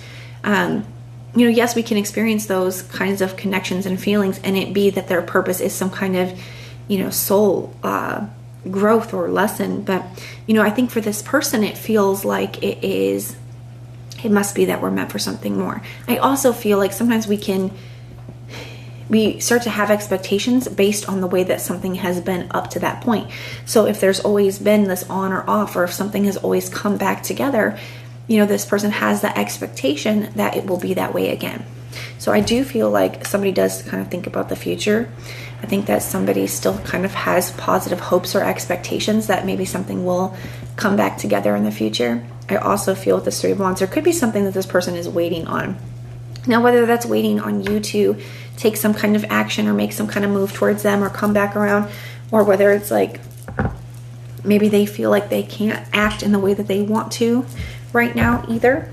you know, yes, we can experience those kinds of connections and feelings and it be that their purpose is some kind of, you know, soul growth or lesson. But, you know, I think for this person, it feels like it must be that we're meant for something more. I also feel like sometimes we start to have expectations based on the way that something has been up to that point. So if there's always been this on or off, or if something has always come back together, you know, this person has the expectation that it will be that way again. So I do feel like somebody does kind of think about the future. I think that somebody still kind of has positive hopes or expectations that maybe something will come back together in the future. I also feel with the Three of Wands, there could be something that this person is waiting on. Now, whether that's waiting on you to take some kind of action or make some kind of move towards them or come back around, or whether it's like maybe they feel like they can't act in the way that they want to right now either.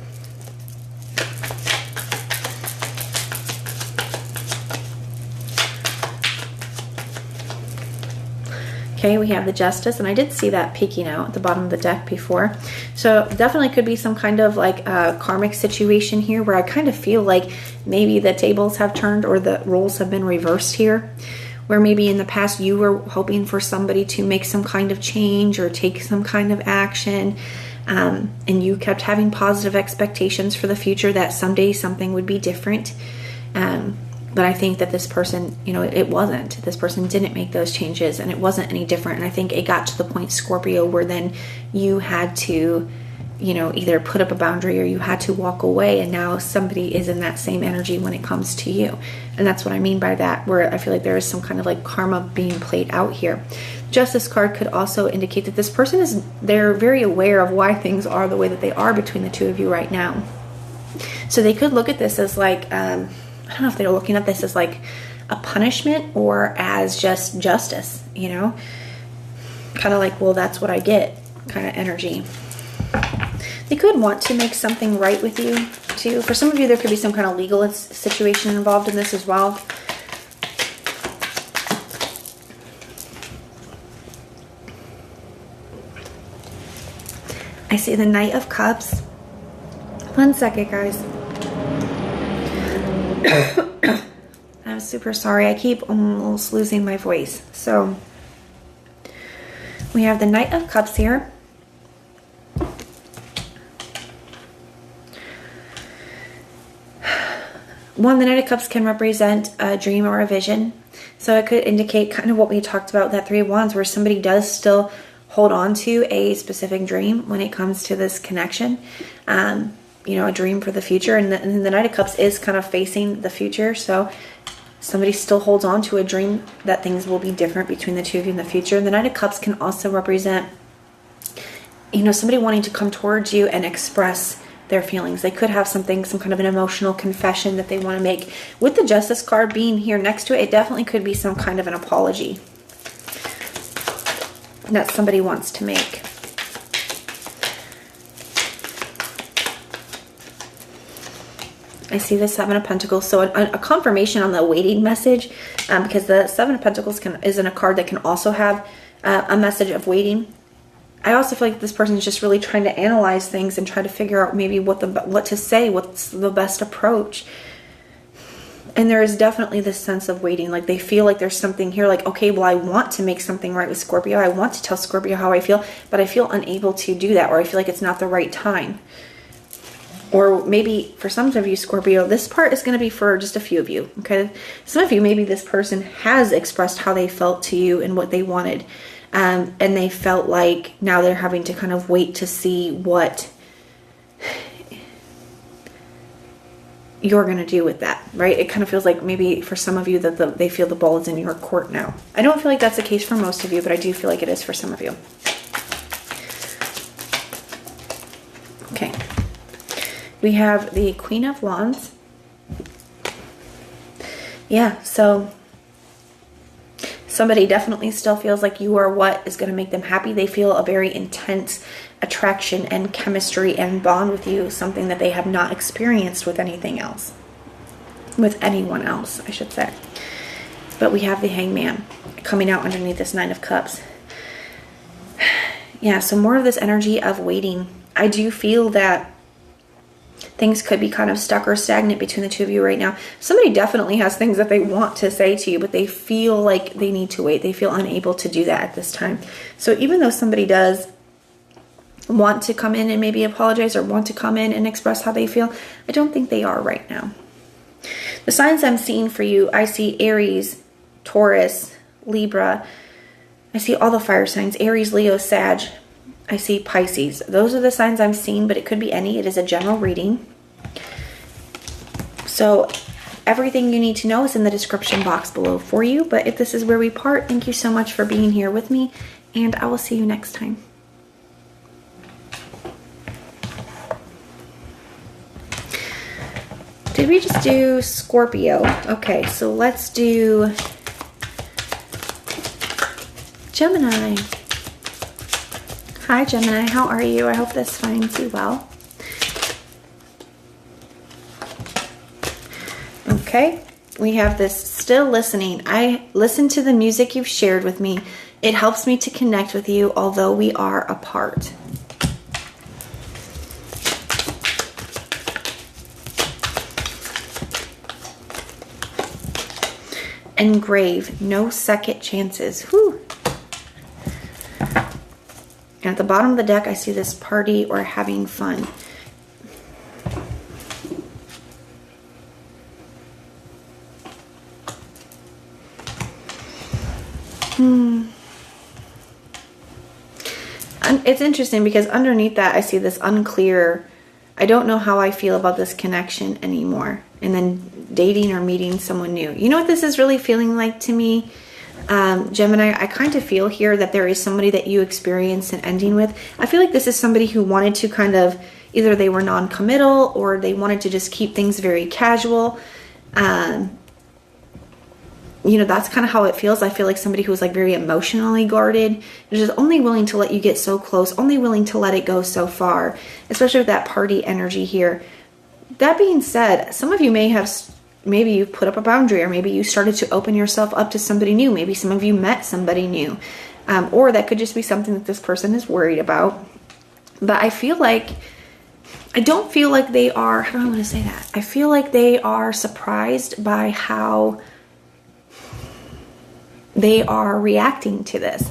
Okay, we have the Justice, and I did see that peeking out at the bottom of the deck before. So definitely could be some kind of like a karmic situation here where I kind of feel like maybe the tables have turned or the roles have been reversed here. Where maybe in the past you were hoping for somebody to make some kind of change or take some kind of action. And you kept having positive expectations for the future that someday something would be different. But I think that this person, you know, it wasn't. This person didn't make those changes, and it wasn't any different. And I think it got to the point, Scorpio, where then you had to, you know, either put up a boundary or you had to walk away. And now somebody is in that same energy when it comes to you. And that's what I mean by that, where I feel like there is some kind of like karma being played out here. Justice card could also indicate that this person they're very aware of why things are the way that they are between the two of you right now. So they could look at this as like, I don't know if they're looking at this as like a punishment or as just justice, you know, kind of like, well, that's what I get kind of energy. They could want to make something right with you too. For some of you, there could be some kind of legal situation involved in this as well. I see the Knight of Cups. 1 second, guys. I'm super sorry. I keep almost losing my voice. So we have the Knight of Cups here. The Knight of Cups can represent a dream or a vision. So it could indicate kind of what we talked about, that Three of Wands, where somebody does still hold on to a specific dream when it comes to this connection. You know, a dream for the future. And the Knight of Cups is kind of facing the future. So somebody still holds on to a dream that things will be different between the two of you in the future. And the Knight of Cups can also represent, you know, somebody wanting to come towards you and express their feelings. They could have some kind of an emotional confession that they want to make. With the Justice card being here next to it, it definitely could be some kind of an apology that somebody wants to make. I see the Seven of Pentacles. So a confirmation on the waiting message, because the Seven of Pentacles is in a card that can also have a message of waiting. I also feel like this person is just really trying to analyze things and try to figure out maybe what to say, what's the best approach. And there is definitely this sense of waiting. Like they feel like there's something here like, okay, well, I want to make something right with Scorpio. I want to tell Scorpio how I feel, but I feel unable to do that, or I feel like it's not the right time. Or maybe for some of you, Scorpio, this part is going to be for just a few of you, okay? Some of you, maybe this person has expressed how they felt to you and what they wanted. And they felt like now they're having to kind of wait to see what you're going to do with that, right? It kind of feels like maybe for some of you that they feel the ball is in your court now. I don't feel like that's the case for most of you, but I do feel like it is for some of you. Okay. We have the Queen of Wands. Yeah, so somebody definitely still feels like you are what is going to make them happy. They feel a very intense attraction and chemistry and bond with you, something that they have not experienced with anything else. With anyone else, I should say. But we have the Hangman coming out underneath this Nine of Cups. Yeah, so more of this energy of waiting. I do feel that things could be kind of stuck or stagnant between the two of you right now. Somebody definitely has things that they want to say to you, but they feel like they need to wait. They feel unable to do that at this time. So even though somebody does want to come in and maybe apologize or want to come in and express how they feel, I don't think they are right now. The signs I'm seeing for you, I see Aries, Taurus, Libra. I see all the fire signs, Aries, Leo, Sag. I see Pisces. Those are the signs I'm seeing, but it could be any. It is a general reading. So everything you need to know is in the description box below for you. But if this is where we part, thank you so much for being here with me, and I will see you next time. Did we just do Scorpio? Okay, so let's do Gemini. Hi, Gemini. How are you? I hope this finds you well. Okay, we have this still listening. I listen to the music you've shared with me. It helps me to connect with you, although we are apart. Engrave, no second chances. Whew. And at the bottom of the deck, I see this party or having fun. It's interesting because underneath that I see this unclear, I don't know how I feel about this connection anymore. And then dating or meeting someone new. You know what this is really feeling like to me? Gemini, I kind of feel here that there is somebody that you experienced an ending with. I feel like this is somebody who wanted to kind of, either they were non-committal or they wanted to just keep things very casual. You know, that's kind of how it feels. I feel like somebody who's like very emotionally guarded, just only willing to let you get so close, only willing to let it go so far, especially with that party energy here. That being said, some of you may have, maybe you've put up a boundary, or maybe you started to open yourself up to somebody new. Maybe some of you met somebody new, or that could just be something that this person is worried about. But I feel like, I don't feel like they are, how do I want to say that? I feel like they are surprised by how they are reacting to this.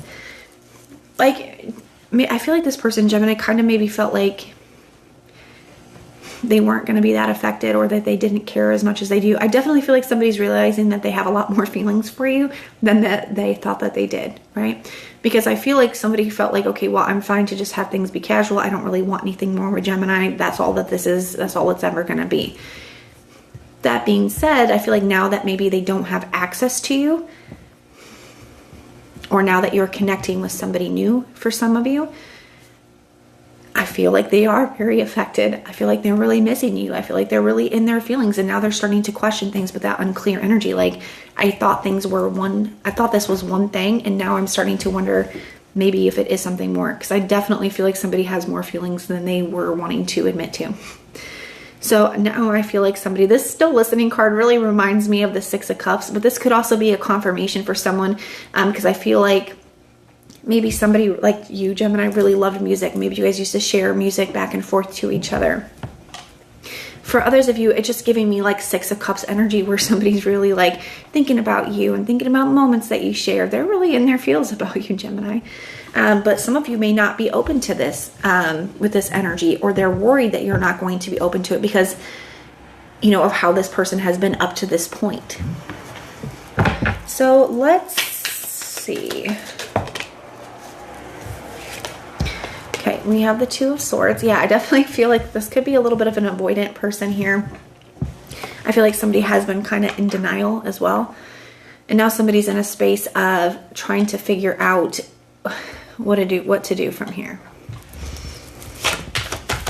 Like, I feel like this person, Gemini, kind of maybe felt like they weren't going to be that affected, or that they didn't care as much as they do. I definitely feel like somebody's realizing that they have a lot more feelings for you than that they thought that they did, right? Because I feel like somebody felt like, okay, well, I'm fine to just have things be casual. I don't really want anything more with Gemini. That's all that this is. That's all it's ever going to be. That being said, I feel like now that maybe they don't have access to you, or now that you're connecting with somebody new for some of you, I feel like they are very affected. I feel like they're really missing you. I feel like they're really in their feelings, and now they're starting to question things with that unclear energy. Like, I thought things were I thought this was one thing, and now I'm starting to wonder maybe if it is something more, because I definitely feel like somebody has more feelings than they were wanting to admit to. So now I feel like somebody, this still listening card really reminds me of the Six of Cups, but this could also be a confirmation for someone, because I feel like maybe somebody like you, Gemini, really loved music. Maybe you guys used to share music back and forth to each other. For others of you, it's just giving me like Six of Cups energy, where somebody's really like thinking about you and thinking about moments that you share. They're really in their feels about you, Gemini. But some of you may not be open to this with this energy, or they're worried that you're not going to be open to it because, you know, of how this person has been up to this point. So let's see. Okay, we have the Two of Swords. Yeah, I definitely feel like this could be a little bit of an avoidant person here. I feel like somebody has been kind of in denial as well. And now somebody's in a space of trying to figure out what to do from here.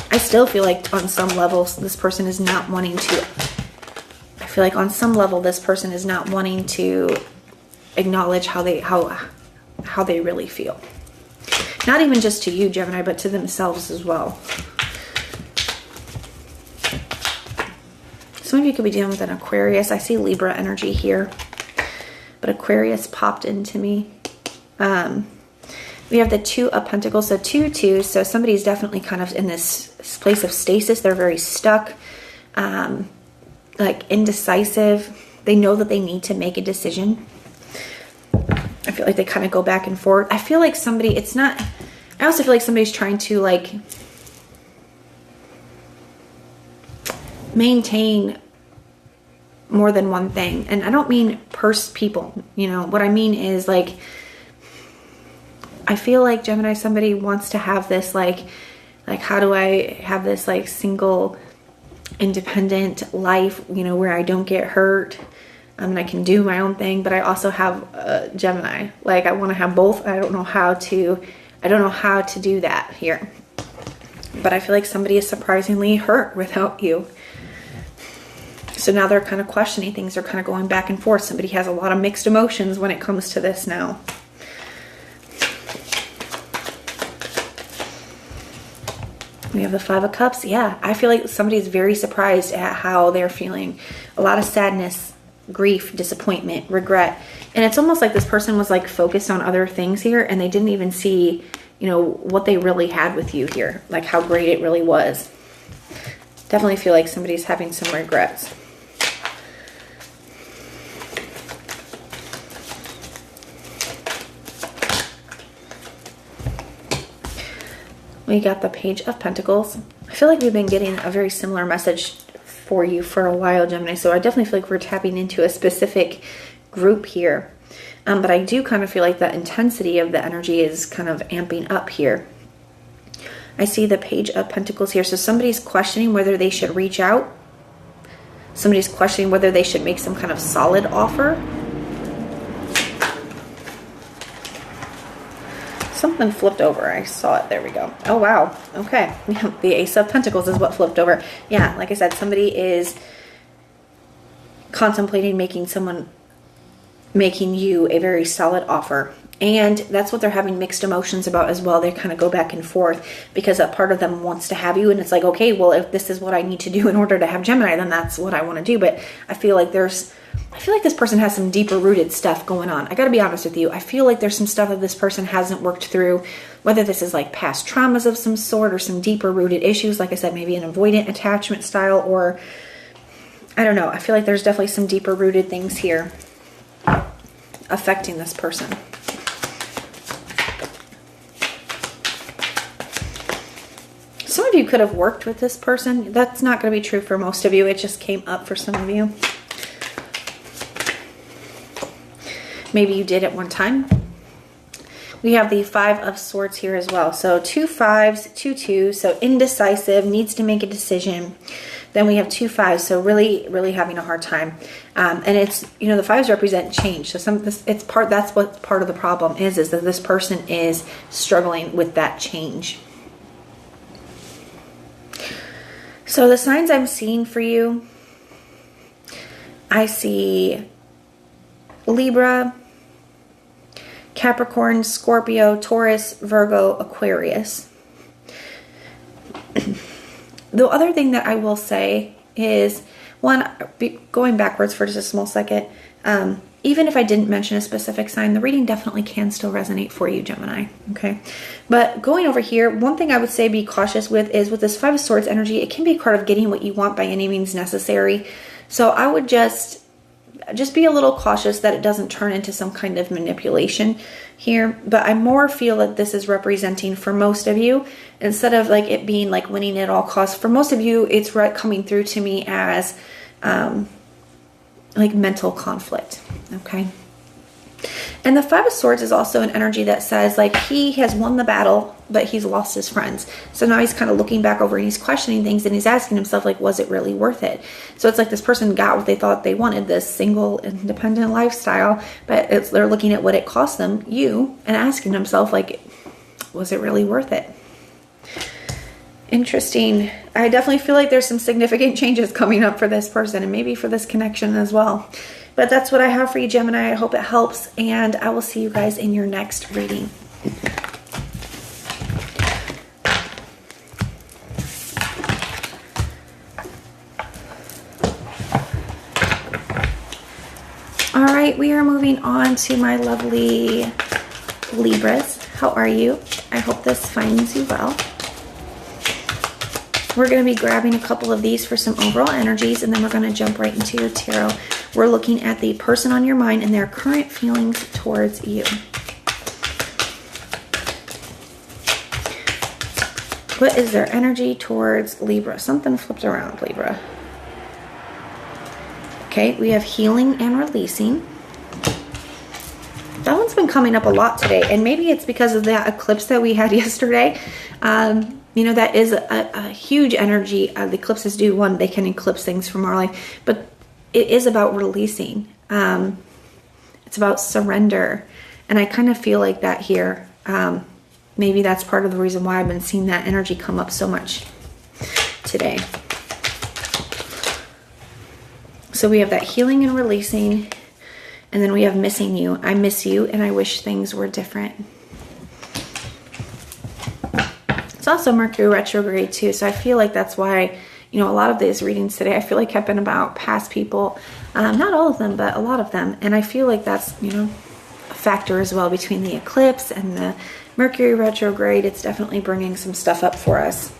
I still feel like on some levels this person is not wanting to, I feel like on some level this person is not wanting to acknowledge how they really feel. Not even just to you, Gemini, but to themselves as well. Some of you could be dealing with an Aquarius. I see Libra energy here, but Aquarius popped into me. We have the Two of Pentacles, so 2-2. So somebody's definitely kind of in this place of stasis. They're very stuck, like indecisive. They know that they need to make a decision. I feel like they kind of go back and forth. I feel like somebody, I also feel like somebody's trying to like maintain more than one thing. And I don't mean people, you know, what I mean is like, I feel like Gemini, somebody wants to have this like how do I have this like single independent life, you know, where I don't get hurt, and I can do my own thing, but I also have Gemini. Like, I want to have both. I don't know how to do that here. But I feel like somebody is surprisingly hurt without you. So now they're kind of questioning things. They're kind of going back and forth. Somebody has a lot of mixed emotions when it comes to this now. We have the Five of Cups. Yeah, I feel like somebody's very surprised at how they're feeling. A lot of sadness, grief, disappointment, regret. And it's almost like this person was like focused on other things here, and they didn't even see, you know, what they really had with you here. Like how great it really was. Definitely feel like somebody's having some regrets. We got the Page of Pentacles. I feel like we've been getting a very similar message for you for a while, Gemini. So I definitely feel like we're tapping into a specific group here. But I do kind of feel like the intensity of the energy is kind of amping up here. I see the Page of Pentacles here. So somebody's questioning whether they should reach out. Somebody's questioning whether they should make some kind of solid offer. Something flipped over. I saw it. There we go. Oh, wow. Okay. The Ace of Pentacles is what flipped over. Yeah, like I said, somebody is contemplating making you a very solid offer. And that's what they're having mixed emotions about as well. They kind of go back and forth because a part of them wants to have you. And it's like, okay, well, if this is what I need to do in order to have Gemini, then that's what I want to do. But I feel like this person has some deeper rooted stuff going on. I got to be honest with you. I feel like there's some stuff that this person hasn't worked through, whether this is like past traumas of some sort or some deeper rooted issues. Like I said, maybe an avoidant attachment style, or I don't know. I feel like there's definitely some deeper rooted things here affecting this person. Some of you could have worked with this person. That's not going to be true for most of you. It just came up for some of you. Maybe you did at one time. We have the Five of Swords here as well. So 2 5s, 2 2s. So indecisive, needs to make a decision. Then we have 2 5s. So really, really having a hard time. And it's, you know, the 5s represent change. So that's what part of the problem is that this person is struggling with that change. So the signs I'm seeing for you, I see Libra, Capricorn, Scorpio, Taurus, Virgo, Aquarius. The other thing that I will say is, one, going backwards for just a small second, even if I didn't mention a specific sign, the reading definitely can still resonate for you, Gemini, okay? But going over here, one thing I would say be cautious with is with this Five of Swords energy, it can be a card of getting what you want by any means necessary. So I would just be a little cautious that it doesn't turn into some kind of manipulation here. But I more feel that this is representing for most of you, instead of like it being like winning at all costs. For most of you, it's coming through to me as like mental conflict, okay? And the Five of Swords is also an energy that says like he has won the battle, but he's lost his friends. So now he's kind of looking back over and he's questioning things and he's asking himself like, was it really worth it? So it's like this person got what they thought they wanted, this single independent lifestyle, but they're looking at what it cost them, and asking themselves like, was it really worth it? Interesting. I definitely feel like there's some significant changes coming up for this person and maybe for this connection as well. But that's what I have for you, Gemini. I hope it helps, and I will see you guys in your next reading. All right, we are moving on to my lovely Libras. How are you? I hope this finds you well. We're going to be grabbing a couple of these for some overall energies, and then we're going to jump right into your tarot. We're looking at the person on your mind and their current feelings towards you. What is their energy towards Libra? Something flipped around, Libra. Okay, we have healing and releasing. That one's been coming up a lot today, and maybe it's because of that eclipse that we had yesterday. You know, that is a huge energy. The eclipses do, they can eclipse things from our life, but it is about releasing. It's about surrender. And I kind of feel like that here. Maybe that's part of the reason why I've been seeing that energy come up so much today. So we have that healing and releasing. And then we have missing you. I miss you and I wish things were different. It's also Mercury retrograde too, so I feel like that's why, you know, a lot of these readings today I feel like have been about past people. Not all of them, but a lot of them. And I feel like that's, you know, a factor as well between the eclipse and the Mercury retrograde. It's definitely bringing some stuff up for us.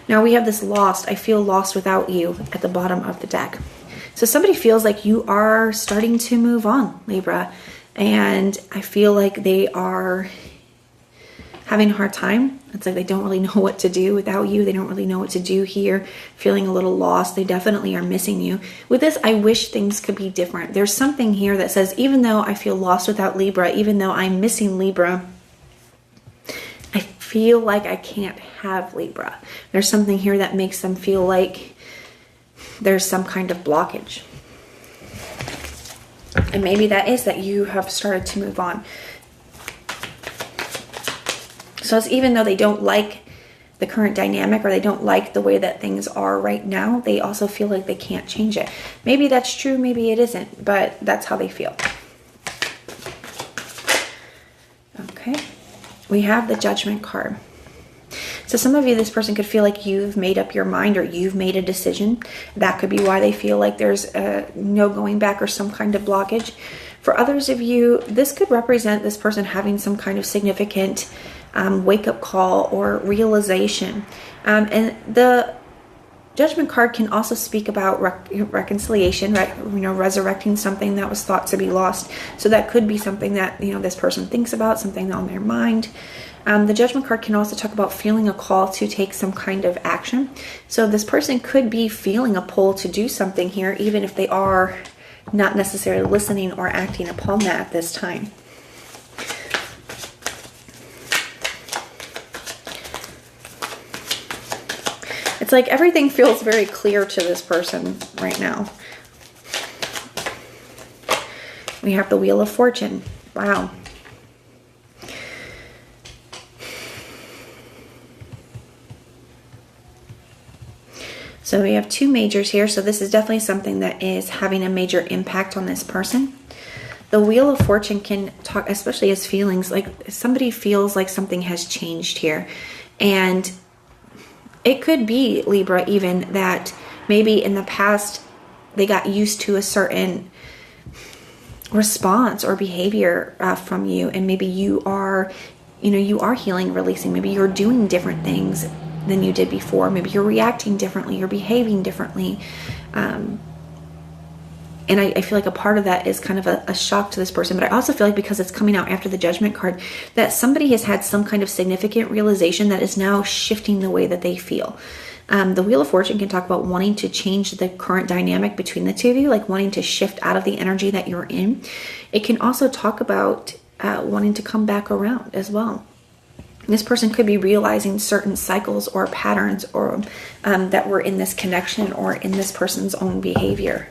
Now we have this lost. I feel lost without you at the bottom of the deck. So somebody feels like you are starting to move on, Libra. And I feel like they are having a hard time. It's like they don't really know what to do without you. They don't really know what to do here, feeling a little lost. They definitely are missing you. With this, I wish things could be different. There's something here that says, even though I feel lost without Libra, even though I'm missing Libra, I feel like I can't have Libra. There's something here that makes them feel like there's some kind of blockage. And maybe that is that you have started to move on. So it's even though they don't like the current dynamic or they don't like the way that things are right now, they also feel like they can't change it. Maybe that's true, maybe it isn't, but that's how they feel. Okay, we have the Judgment card. So some of you, this person could feel like you've made up your mind or you've made a decision. That could be why they feel like there's no going back or some kind of blockage. For others of you, this could represent this person having some kind of significant wake-up call or realization. And the Judgment card can also speak about reconciliation, right? You know, resurrecting something that was thought to be lost. So that could be something that, you know, this person thinks about, something on their mind. The Judgment card can also talk about feeling a call to take some kind of action. So this person could be feeling a pull to do something here, even if they are not necessarily listening or acting upon that at this time. It's like everything feels very clear to this person right now. We have the Wheel of Fortune. Wow. So we have two majors here. So this is definitely something that is having a major impact on this person. The Wheel of Fortune can talk, especially as feelings, like somebody feels like something has changed here. And it could be, Libra, even that maybe in the past they got used to a certain response or behavior from you. And maybe you are, you know, you are healing, releasing. Maybe you're doing different things than you did before. Maybe you're reacting differently, you're behaving differently. And I feel like a part of that is kind of a shock to this person. But I also feel like because it's coming out after the Judgment card, that somebody has had some kind of significant realization that is now shifting the way that they feel. The Wheel of Fortune can talk about wanting to change the current dynamic between the two of you, like wanting to shift out of the energy that you're in. It can also talk about wanting to come back around as well. This person could be realizing certain cycles or patterns or that were in this connection or in this person's own behavior.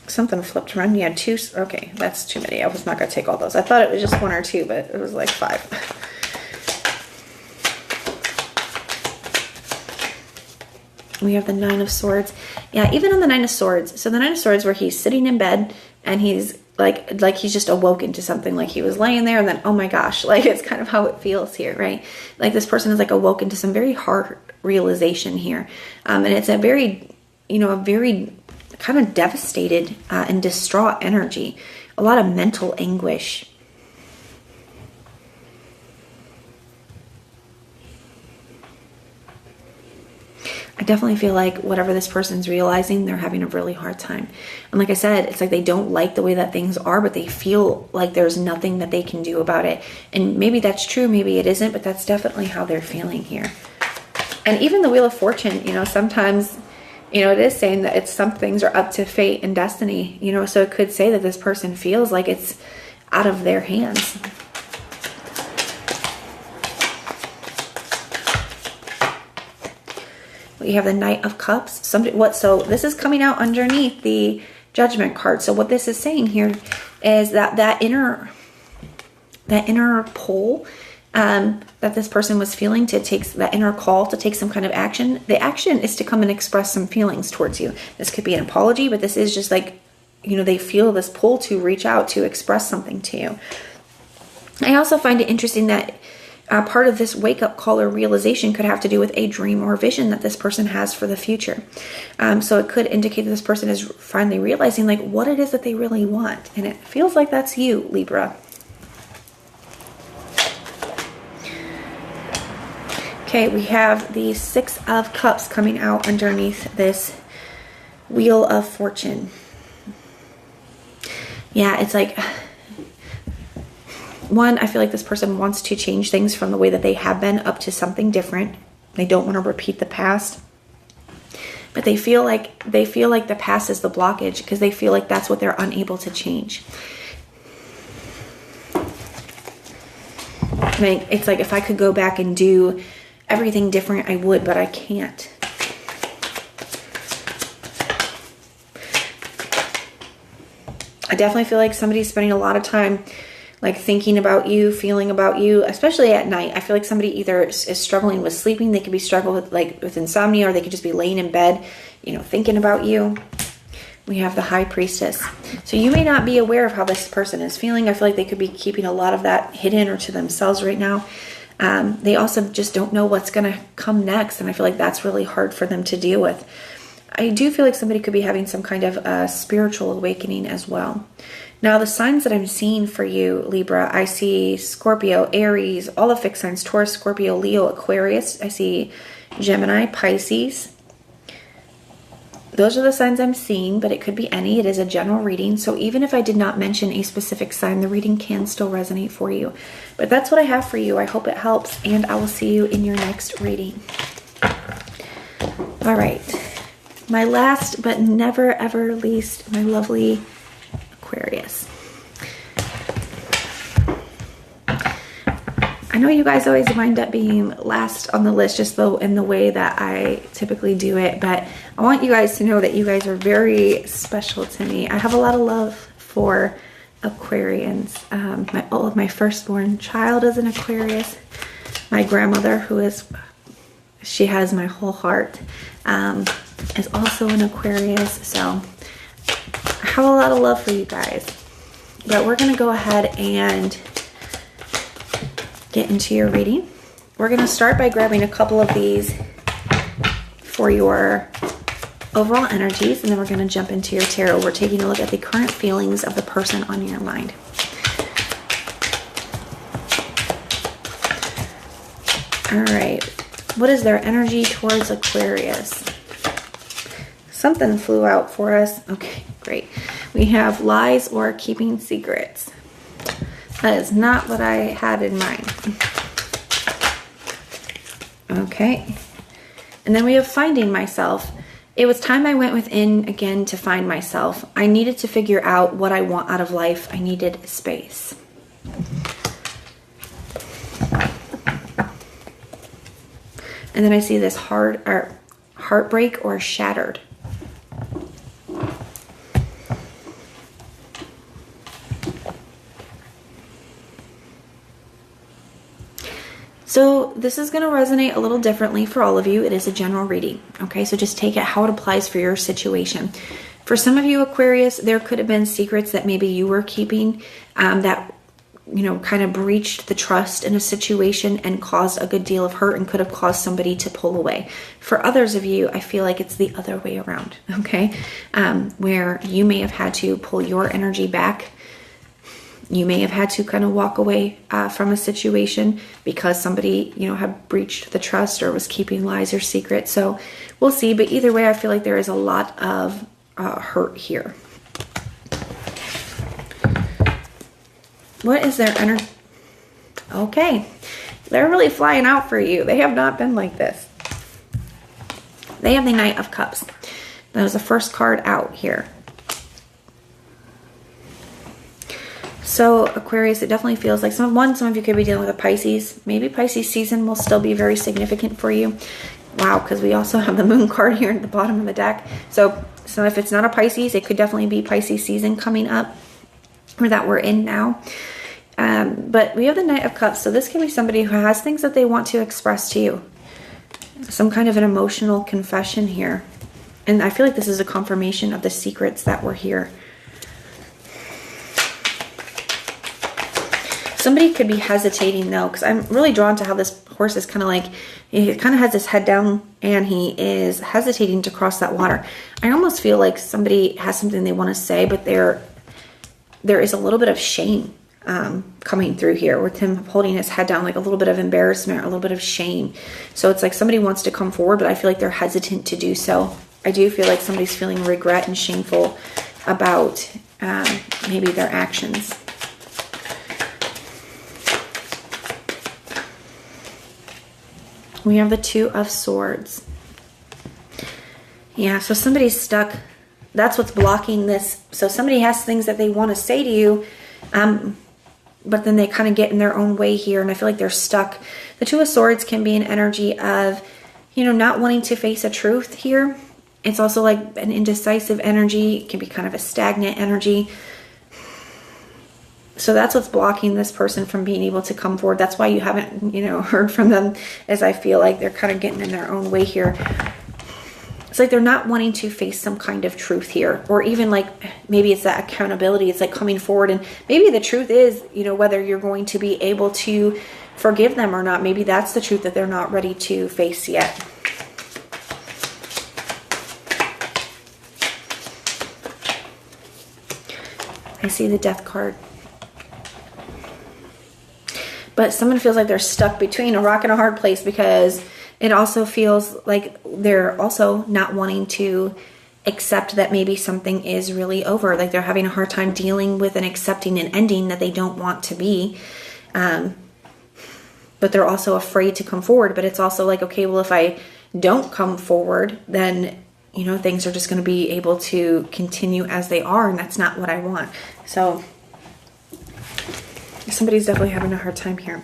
Something flipped around. You had two. Okay, that's too many. I was not going to take all those. I thought it was just one or two, but it was like 5. We have the Nine of Swords. Yeah, even on the Nine of Swords. So the Nine of Swords, where he's sitting in bed and he's like he's just awoken to something, like he was laying there and then, oh my gosh, like it's kind of how it feels here, right? Like this person is like awoken to some very hard realization here. And it's a very, you know, a very kind of devastated and distraught energy. A lot of mental anguish. I definitely feel like whatever this person's realizing, they're having a really hard time. And like I said, it's like they don't like the way that things are, but they feel like there's nothing that they can do about it. And maybe that's true, maybe it isn't, but that's definitely how they're feeling here. And even the Wheel of Fortune, you know, sometimes, you know, it is saying that it's some things are up to fate and destiny, you know, so it could say that this person feels like it's out of their hands. You have the Knight of Cups. So this is coming out underneath the Judgment card. So what this is saying here is that inner pull that this person was feeling to take, that inner call to take some kind of action. The action is to come and express some feelings towards you. This could be an apology, but this is just like, you know, they feel this pull to reach out to express something to you. I also find it interesting that part of this wake-up call or realization could have to do with a dream or vision that this person has for the future. So it could indicate that this person is finally realizing like what it is that they really want. And it feels like that's you, Libra. Okay, we have the Six of Cups coming out underneath this Wheel of Fortune. Yeah, it's like One, I feel like this person wants to change things from the way that they have been up to something different. They don't want to repeat the past. But they feel like the past is the blockage because they feel like that's what they're unable to change. Like, it's like if I could go back and do everything different, I would, but I can't. I definitely feel like somebody's spending a lot of time like thinking about you, feeling about you, especially at night. I feel like somebody either is struggling with sleeping. They could be struggling with insomnia, or they could just be laying in bed, you know, thinking about you. We have the High Priestess. So you may not be aware of how this person is feeling. I feel like they could be keeping a lot of that hidden or to themselves right now. They also just don't know what's going to come next. And I feel like that's really hard for them to deal with. I do feel like somebody could be having some kind of spiritual awakening as well. Now, the signs that I'm seeing for you, Libra, I see Scorpio, Aries, all the fixed signs, Taurus, Scorpio, Leo, Aquarius. I see Gemini, Pisces. Those are the signs I'm seeing, but it could be any. It is a general reading. So even if I did not mention a specific sign, the reading can still resonate for you. But that's what I have for you. I hope it helps, and I will see you in your next reading. All right. My last but never ever least, my lovely Aquarius. I know you guys always wind up being last on the list, just though in the way that I typically do it, but I want you guys to know that you guys are very special to me. I have a lot of love for Aquarians. My firstborn child is an Aquarius. My grandmother, she has my whole heart, is also an Aquarius. So I have a lot of love for you guys. But we're going to go ahead and get into your reading. We're going to start by grabbing a couple of these for your overall energies, and then we're going to jump into your tarot. We're taking a look at the current feelings of the person on your mind. All right. What is their energy towards Aquarius? Something flew out for us. Okay, great. We have lies or keeping secrets. That is not what I had in mind. Okay. And then we have finding myself. It was time I went within again to find myself. I needed to figure out what I want out of life. I needed space. And then I see this heartbreak or shattered. So this is going to resonate a little differently for all of you. It is a general reading. Okay, so just take it how it applies for your situation. For some of you Aquarius, there could have been secrets that maybe you were keeping that, you know, kind of breached the trust in a situation and caused a good deal of hurt and could have caused somebody to pull away. For others of you, I feel like it's the other way around. Okay, where you may have had to pull your energy back. You may have had to kind of walk away from a situation because somebody, you know, had breached the trust or was keeping lies or secrets. So we'll see. But either way, I feel like there is a lot of hurt here. What is their energy? Okay. They're really flying out for you. They have not been like this. They have the Knight of Cups. That was the first card out here. So Aquarius, it definitely feels like some of you could be dealing with a Pisces. Maybe Pisces season will still be very significant for you. Wow, because we also have the Moon card here at the bottom of the deck. So if it's not a Pisces, it could definitely be Pisces season coming up, or that we're in now. But we have the Knight of Cups. So this can be somebody who has things that they want to express to you. Some kind of an emotional confession here. And I feel like this is a confirmation of the secrets that were here. Somebody could be hesitating though, because I'm really drawn to how this horse is kind of like, he kind of has his head down and he is hesitating to cross that water. I almost feel like somebody has something they want to say, but there is a little bit of shame coming through here with him holding his head down, like a little bit of embarrassment, a little bit of shame. So it's like somebody wants to come forward, but I feel like they're hesitant to do so. I do feel like somebody's feeling regret and shameful about maybe their actions. We have the Two of Swords. Yeah, so somebody's stuck. That's what's blocking this. So somebody has things that they want to say to you, but then they kind of get in their own way here, and I feel like they're stuck. The Two of Swords can be an energy of, you know, not wanting to face a truth here. It's also like an indecisive energy. It can be kind of a stagnant energy. So that's what's blocking this person from being able to come forward. That's why you haven't, you know, heard from them, as I feel like they're kind of getting in their own way here. It's like they're not wanting to face some kind of truth here, or even like maybe it's that accountability. It's like coming forward, and maybe the truth is, you know, whether you're going to be able to forgive them or not. Maybe that's the truth that they're not ready to face yet. I see the Death card. But someone feels like they're stuck between a rock and a hard place, because it also feels like they're also not wanting to accept that maybe something is really over. Like they're having a hard time dealing with and accepting an ending that they don't want to be. But they're also afraid to come forward. But it's also like, okay, well, if I don't come forward, then, you know, things are just going to be able to continue as they are. And that's not what I want. So somebody's definitely having a hard time here.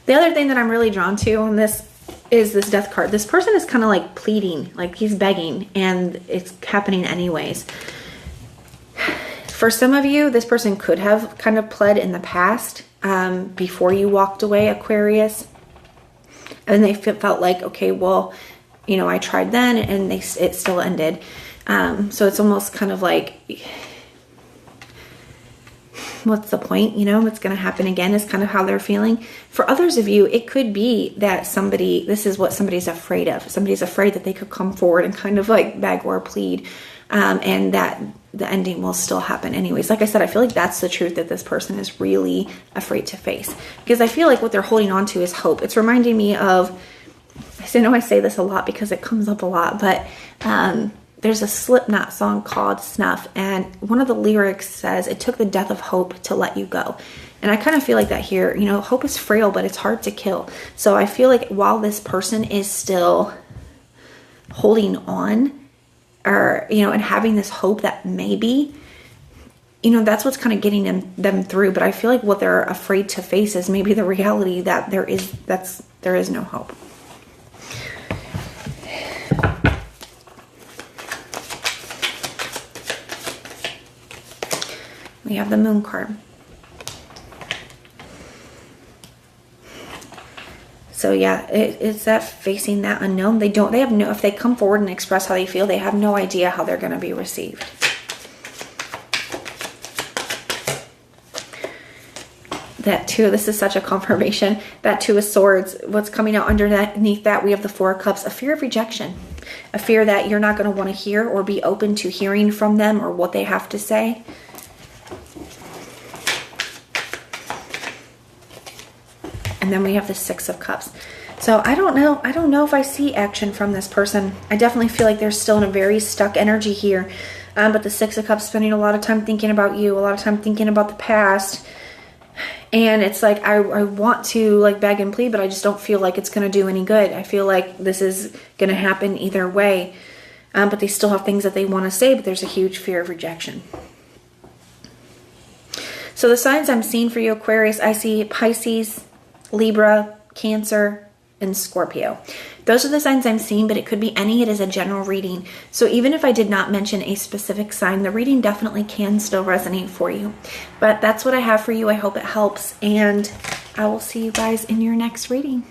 The other thing that I'm really drawn to on this is this Death card. This person is kind of like pleading, like he's begging, and it's happening anyways. For some of you, this person could have kind of pled in the past, before you walked away, Aquarius. And they felt like, okay, well, you know, I tried then and it still ended. So it's almost kind of like, what's the point? You know, what's going to happen again is kind of how they're feeling. For others of you, it could be that this is what somebody's afraid of. Somebody's afraid that they could come forward and kind of like beg or plead, and that the ending will still happen anyways. Like I said, I feel like that's the truth that this person is really afraid to face, because I feel like what they're holding on to is hope. It's reminding me of, I know I say this a lot because it comes up a lot, but there's a Slipknot song called Snuff, and one of the lyrics says, "It took the death of hope to let you go." And I kind of feel like that here. You know, hope is frail, but it's hard to kill. So I feel like while this person is still holding on, or, you know, and having this hope that maybe, you know, that's what's kind of getting them through. But I feel like what they're afraid to face is maybe the reality that there is no hope. We have the Moon card. So yeah, it's that facing that unknown. If they come forward and express how they feel, they have no idea how they're going to be received. That too, this is such a confirmation. That Two of Swords, what's coming out underneath that, we have the Four of Cups, a fear of rejection. A fear that you're not going to want to hear or be open to hearing from them or what they have to say. And then we have the Six of Cups. So I don't know if I see action from this person. I definitely feel like they're still in a very stuck energy here. But the Six of Cups, spending a lot of time thinking about you, a lot of time thinking about the past. And it's like, I want to like beg and plead, but I just don't feel like it's going to do any good. I feel like this is going to happen either way. But they still have things that they want to say, but there's a huge fear of rejection. So the signs I'm seeing for you, Aquarius, I see Pisces, Libra, Cancer, and Scorpio. Those are the signs I'm seeing, but it could be any. It is a general reading. So even if I did not mention a specific sign, the reading definitely can still resonate for you. But that's what I have for you. I hope it helps, and I will see you guys in your next reading.